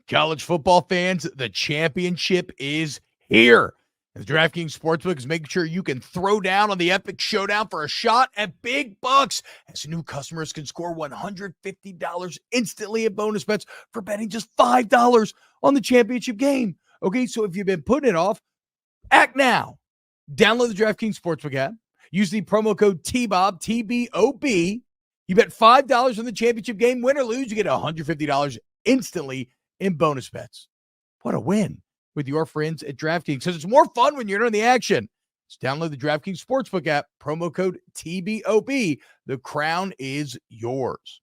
College football fans, the championship is here. The DraftKings Sportsbook is making sure you can throw down on the epic showdown for a shot at big bucks, as new customers can score $150 instantly at bonus bets for betting just $5 on the championship game. Okay, so if you've been putting it off, act now. Download the DraftKings Sportsbook app. Use the promo code T-Bob, T-B-O-B. You bet $5 on the championship game. Win or lose, you get $150 instantly in bonus bets. What a win with your friends at DraftKings, because it's more fun when you're in the action. Just download the DraftKings Sportsbook app, promo code TBOB. The crown is yours.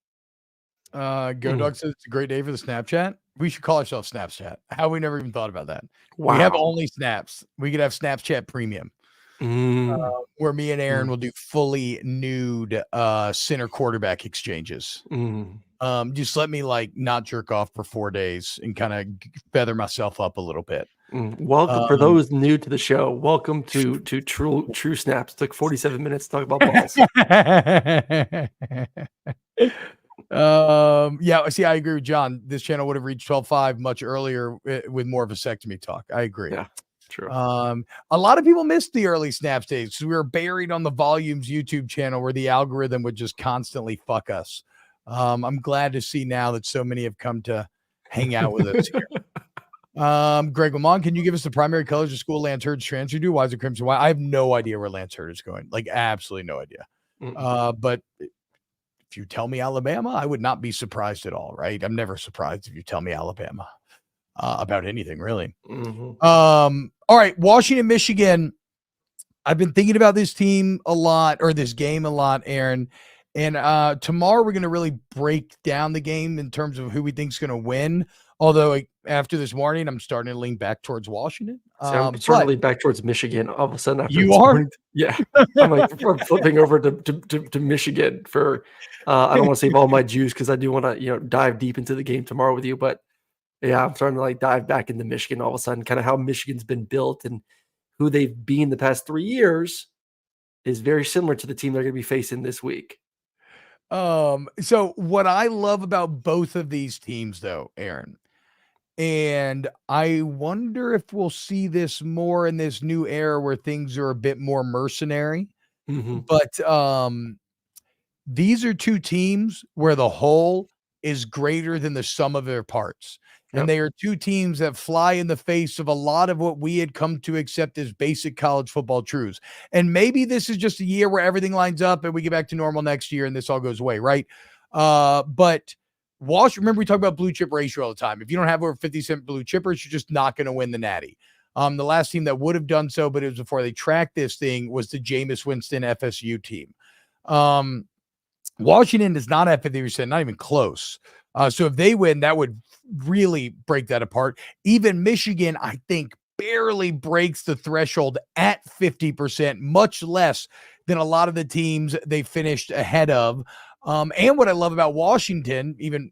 Dog says it's a great day for the Snapchat. We should call ourselves Snapchat. How we never even thought about that. Wow. We have only Snaps. We could have Snapchat Premium, where me and Aaron will do fully nude center quarterback exchanges. Just let me like not jerk off for 4 days and kind of feather myself up a little bit. Welcome for those new to the show. Welcome to True Snaps. Took 47 minutes to talk about balls. Yeah, see, I agree with John. This channel would have reached 12.5 much earlier with more vasectomy talk. I agree. Yeah, true. A lot of people missed the early Snaps days because we were buried on the Volumes YouTube channel where the algorithm would just constantly fuck us. I'm glad to see now that so many have come to hang out with us here. Greg Lamont, can you give us the primary colors of school Lance Hurd's transfer to? Why is it crimson white? I have no idea where Lance Hurd is going. Like, absolutely no idea. But if you tell me Alabama, I would not be surprised at all, right? I'm never surprised if you tell me Alabama about anything, really. All right, Washington, Michigan. I've been thinking about this team a lot, or this game a lot, Aaron. And tomorrow we're going to really break down the game in terms of who we think is going to win. Although after this morning, I'm starting to lean back towards Washington. I'm starting to lean back towards Michigan all of a sudden. You are? Morning. Yeah. I'm flipping over to Michigan for I don't want to save all my juice because I do want to, dive deep into the game tomorrow with you. But yeah, I'm starting to like dive back into Michigan all of a sudden, kind of how Michigan's been built and who they've been the past 3 years is very similar to the team they're going to be facing this week. So what I love about both of these teams, though, Aaron, and I wonder if we'll see this more in this new era where things are a bit more mercenary. But these are two teams where the whole is greater than the sum of their parts. And they are two teams that fly in the face of a lot of what we had come to accept as basic college football truths. And maybe this is just a year where everything lines up and we get back to normal next year and this all goes away, right? But remember we talk about blue chip ratio all the time. If you don't have over 50-cent blue chippers, you're just not going to win the Natty. The last team that would have done so, but it was before they tracked this thing, was the Jameis Winston FSU team. Washington is not at 50%, not even close. So if they win, that would really break that apart. Even Michigan, I think, barely breaks the threshold at 50%, much less than a lot of the teams they finished ahead of. And what I love about Washington, even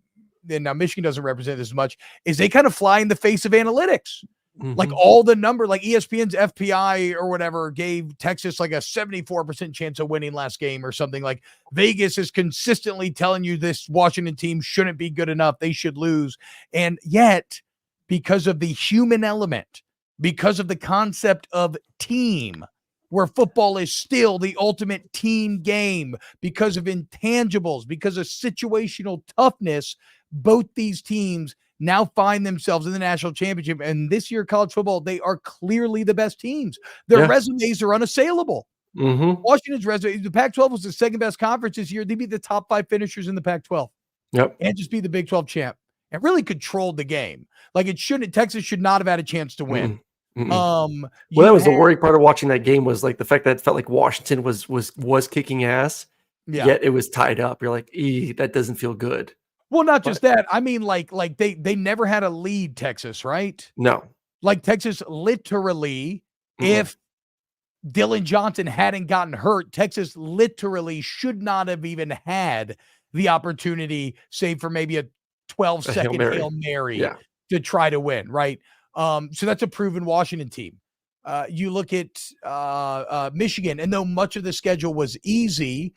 and now Michigan doesn't represent this as much, is they kind of fly in the face of analytics. Like Mhm. all the number, like ESPN's FPI or whatever gave Texas like a 74% chance of winning last game or something. Like Vegas is consistently telling you this Washington team shouldn't be good enough. They should lose. And yet, because of the human element, because of the concept of team, where football is still the ultimate team game, because of intangibles, because of situational toughness, both these teams now find themselves in the national championship. And this year, college football, they are clearly the best teams. Their resumes are unassailable. Washington's resume, the Pac-12 was the second best conference this year. They'd be the top 5 finishers in the Pac-12. Yep. And just be the Big 12 champ. And really controlled the game. Like Texas should not have had a chance to win. Well, that was the worrying part of watching that game, was like the fact that it felt like Washington was kicking ass, yet it was tied up. You're like, that doesn't feel good. Well, not just that. I mean, like they never had a lead, Texas, right? No. Like Texas literally, if Dylan Johnson hadn't gotten hurt, Texas literally should not have even had the opportunity, save for maybe a 12-second Hail Mary to try to win, right? So that's a proven Washington team. You look at Michigan, and though much of the schedule was easy,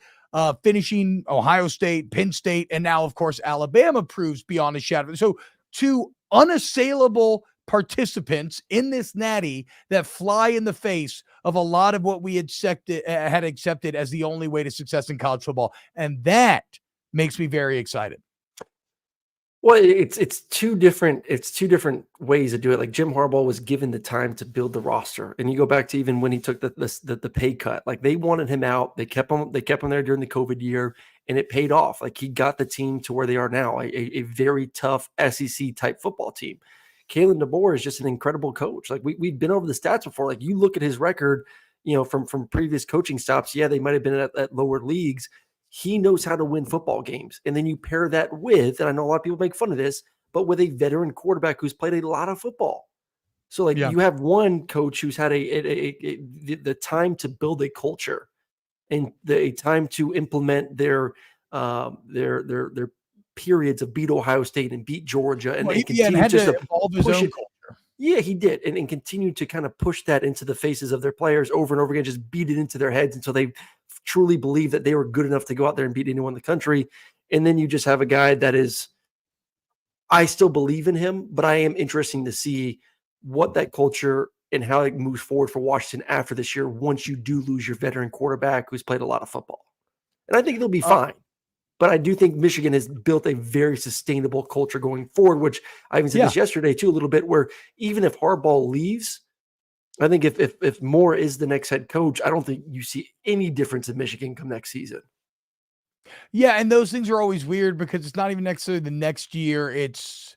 finishing Ohio State, Penn State, and now, of course, Alabama proves beyond a shadow. So 2 unassailable participants in this natty that fly in the face of a lot of what we had accepted as the only way to success in college football. And that makes me very excited. Well, it's two different ways to do it. Like Jim Harbaugh was given the time to build the roster, and you go back to even when he took the pay cut. Like they wanted him out, they kept him there during the COVID year, and it paid off. Like he got the team to where they are now, a very tough SEC type football team. Kalen DeBoer is just an incredible coach. Like we've been over the stats before. Like you look at his record, from previous coaching stops. Yeah, they might have been at lower leagues. He knows how to win football games. And then you pair that with, and I know a lot of people make fun of this, but with a veteran quarterback who's played a lot of football. So you have one coach who's had the time to build a culture and the time to implement their periods of beat Ohio State and beat Georgia and continue just to evolve his own culture. Yeah, he did. And continue to kind of push that into the faces of their players over and over again, just beat it into their heads until they truly believe that they were good enough to go out there and beat anyone in the country. And then you just have a guy that is, I still believe in him, but I am interested to see what that culture and how it moves forward for Washington after this year, once you do lose your veteran quarterback who's played a lot of football. And I think it'll be fine. But I do think Michigan has built a very sustainable culture going forward, which I even said this yesterday too, a little bit, where even if Harbaugh leaves, I think if Moore is the next head coach, I don't think you see any difference in Michigan come next season. Yeah, and those things are always weird because it's not even necessarily the next year. It's,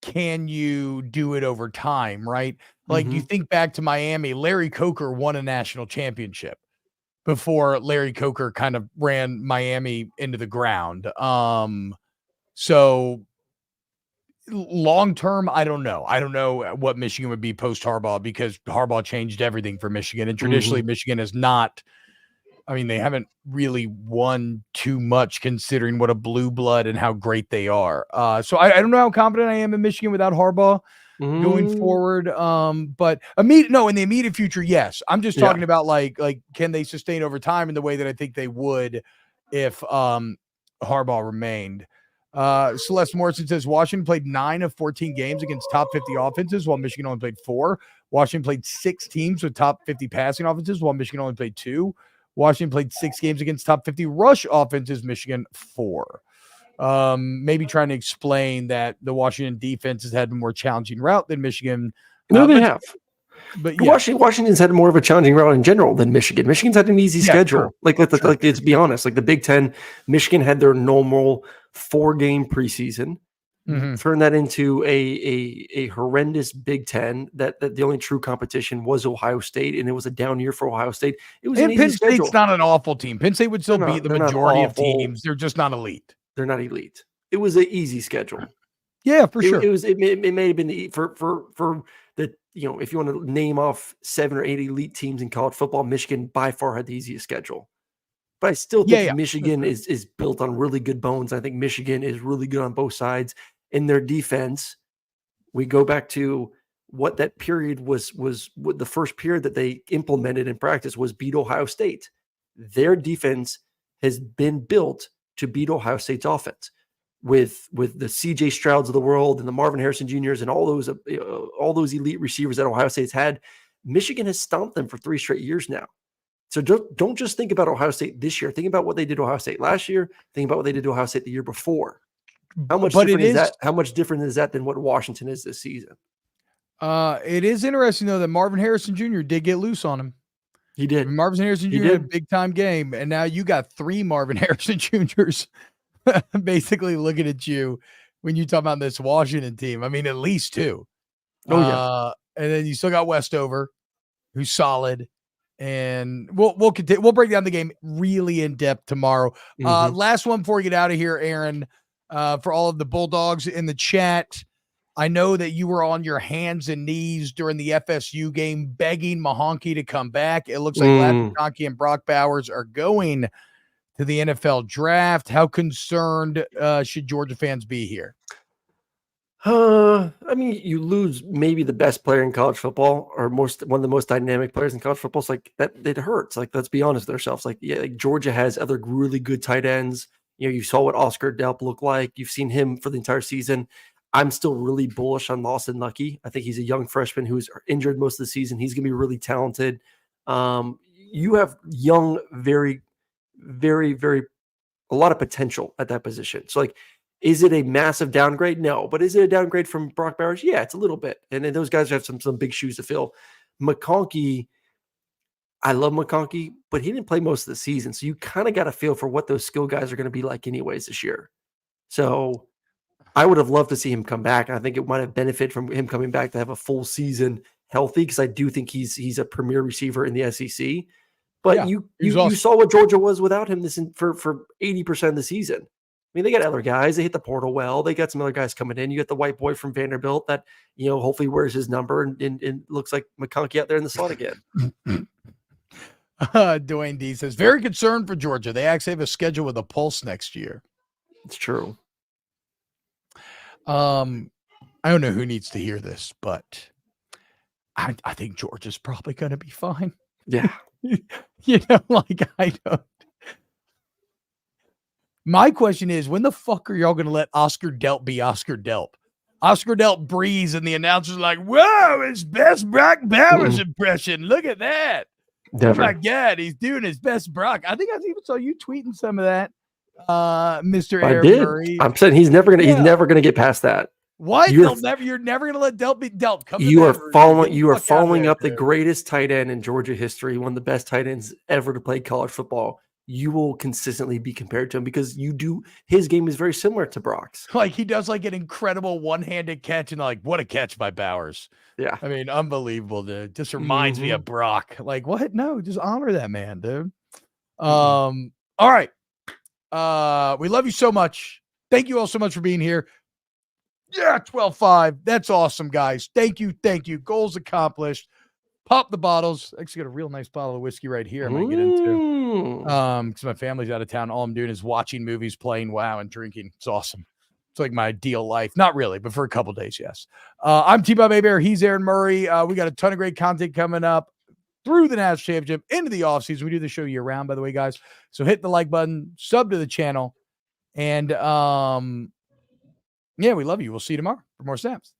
can you do it over time, right? Like you think back to Miami, Larry Coker won a national championship before Larry Coker kind of ran Miami into the ground. So long-term, I don't know. I don't know what Michigan would be post Harbaugh, because Harbaugh changed everything for Michigan. And traditionally Michigan is not, I mean, they haven't really won too much considering what a blue blood and how great they are. So I don't know how confident I am in Michigan without Harbaugh going forward. But in the immediate future, yes. I'm just talking about like can they sustain over time in the way that I think they would if Harbaugh remained. Celeste Morrison says Washington played 9 of 14 games against top 50 offenses, while Michigan only played 4. Washington played 6 teams with top 50 passing offenses, while Michigan only played 2. Washington played 6 games against top 50 rush offenses, Michigan 4. Maybe trying to explain that the Washington defense has had a more challenging route than Michigan. No, they have. But Washington's had more of a challenging route in general than Michigan. Michigan's had an easy schedule. Sure. Let's be honest. Like the Big Ten, Michigan had their normal 4-game preseason. Turn that into a horrendous Big Ten that the only true competition was Ohio State, and it was a down year for Ohio State. It was an easy Penn schedule. State's not an awful team. Penn State would still beat the majority of teams. They're just not elite. They're not elite. It was an easy schedule. Yeah, for sure. It may have been for the, if you want to name off 7 or 8 elite teams in college football, Michigan by far had the easiest schedule. But I still think Yeah. Michigan is built on really good bones. I think Michigan is really good on both sides. In their defense, we go back to what that period was what the first period that they implemented in practice was beat Ohio State. Their defense has been built to beat Ohio State's offense with the CJ Strouds of the world and the Marvin Harrison Juniors and all those elite receivers that Ohio State's had. Michigan has stomped them for 3 straight years now. So don't just think about Ohio State this year. Think about what they did to Ohio State last year. Think about what they did to Ohio State the year before. How much different is that? How much different is that than what Washington is this season? It is interesting though that Marvin Harrison Jr. did get loose on him. He did. Marvin Harrison Jr. had a big time game, and now you got 3 Marvin Harrison Jr.'s basically looking at you when you talk about this Washington team. I mean, at least 2. Oh yeah. And then you still got Westover, who's solid. And we'll continue. We'll break down the game really in depth tomorrow. Last one before we get out of here, Aaron, for all of the Bulldogs in the chat. I know that you were on your hands and knees during the FSU game begging Mahonky to come back. It looks like Mahonky and Brock Bowers are going to the NFL draft. How concerned should Georgia fans be here? I mean, you lose maybe the best player in college football, or one of the most dynamic players in college football. It's like that. It hurts. Like, let's be honest with ourselves. Like, yeah, like Georgia has other really good tight ends. You know, you saw what Oscar Delp looked like. You've seen him for the entire season. I'm still really bullish on Lawson Lucky. I think he's a young freshman who's injured most of the season. He's going to be really talented. You have young, very, very, very, a lot of potential at that position. So, like, is it a massive downgrade? No. But is it a downgrade from Brock Bowers? Yeah, it's a little bit. And then those guys have some big shoes to fill. McConkey, I love McConkey, but he didn't play most of the season. So you kind of got a feel for what those skill guys are going to be like anyways this year. So I would have loved to see him come back. I think it might have benefited from him coming back to have a full season healthy, because I do think he's a premier receiver in the SEC. But yeah, you saw what Georgia was without him for 80% of the season. I mean, they got other guys. They hit the portal well. They got some other guys coming in. You got the white boy from Vanderbilt that, hopefully wears his number and looks like McConkey out there in the slot again. Dwayne D says, very concerned for Georgia. They actually have a schedule with a pulse next year. It's true. I don't know who needs to hear this, but I think Georgia's probably going to be fine. Yeah. I don't. My question is, when the fuck are y'all going to let Oscar Delp be Oscar Delp? Oscar Delp breathes and the announcer's like, whoa, his best Brock Bowers impression. Look at that. Never. Oh my God, he's doing his best Brock. I think I even saw you tweeting some of that, Mr. Aaron Murray. I'm saying he's never gonna get past that. What? You're never gonna let Delp be Delp. You are following up the greatest tight end in Georgia history, one of the best tight ends ever to play college football. You will consistently be compared to him because his game is very similar to Brock's. Like, he does like an incredible one-handed catch, and like, what a catch by Bowers. Yeah. I mean, unbelievable, dude. Just reminds me of Brock. Like, what? No, just honor that man, dude. All right. We love you so much. Thank you all so much for being here. Yeah, 12-5. That's awesome, guys. Thank you. Goals accomplished. Pop the bottles. Actually got a real nice bottle of whiskey right here I might get into. Because my family's out of town. All I'm doing is watching movies, playing WoW, and drinking. It's awesome. It's like my ideal life. Not really, but for a couple days, yes. I'm T-Bob Hebert. He's Aaron Murray. We got a ton of great content coming up through the National Championship into the offseason. We do the show year round, by the way, guys. So hit the like button, sub to the channel, and yeah, we love you. We'll see you tomorrow for more snaps.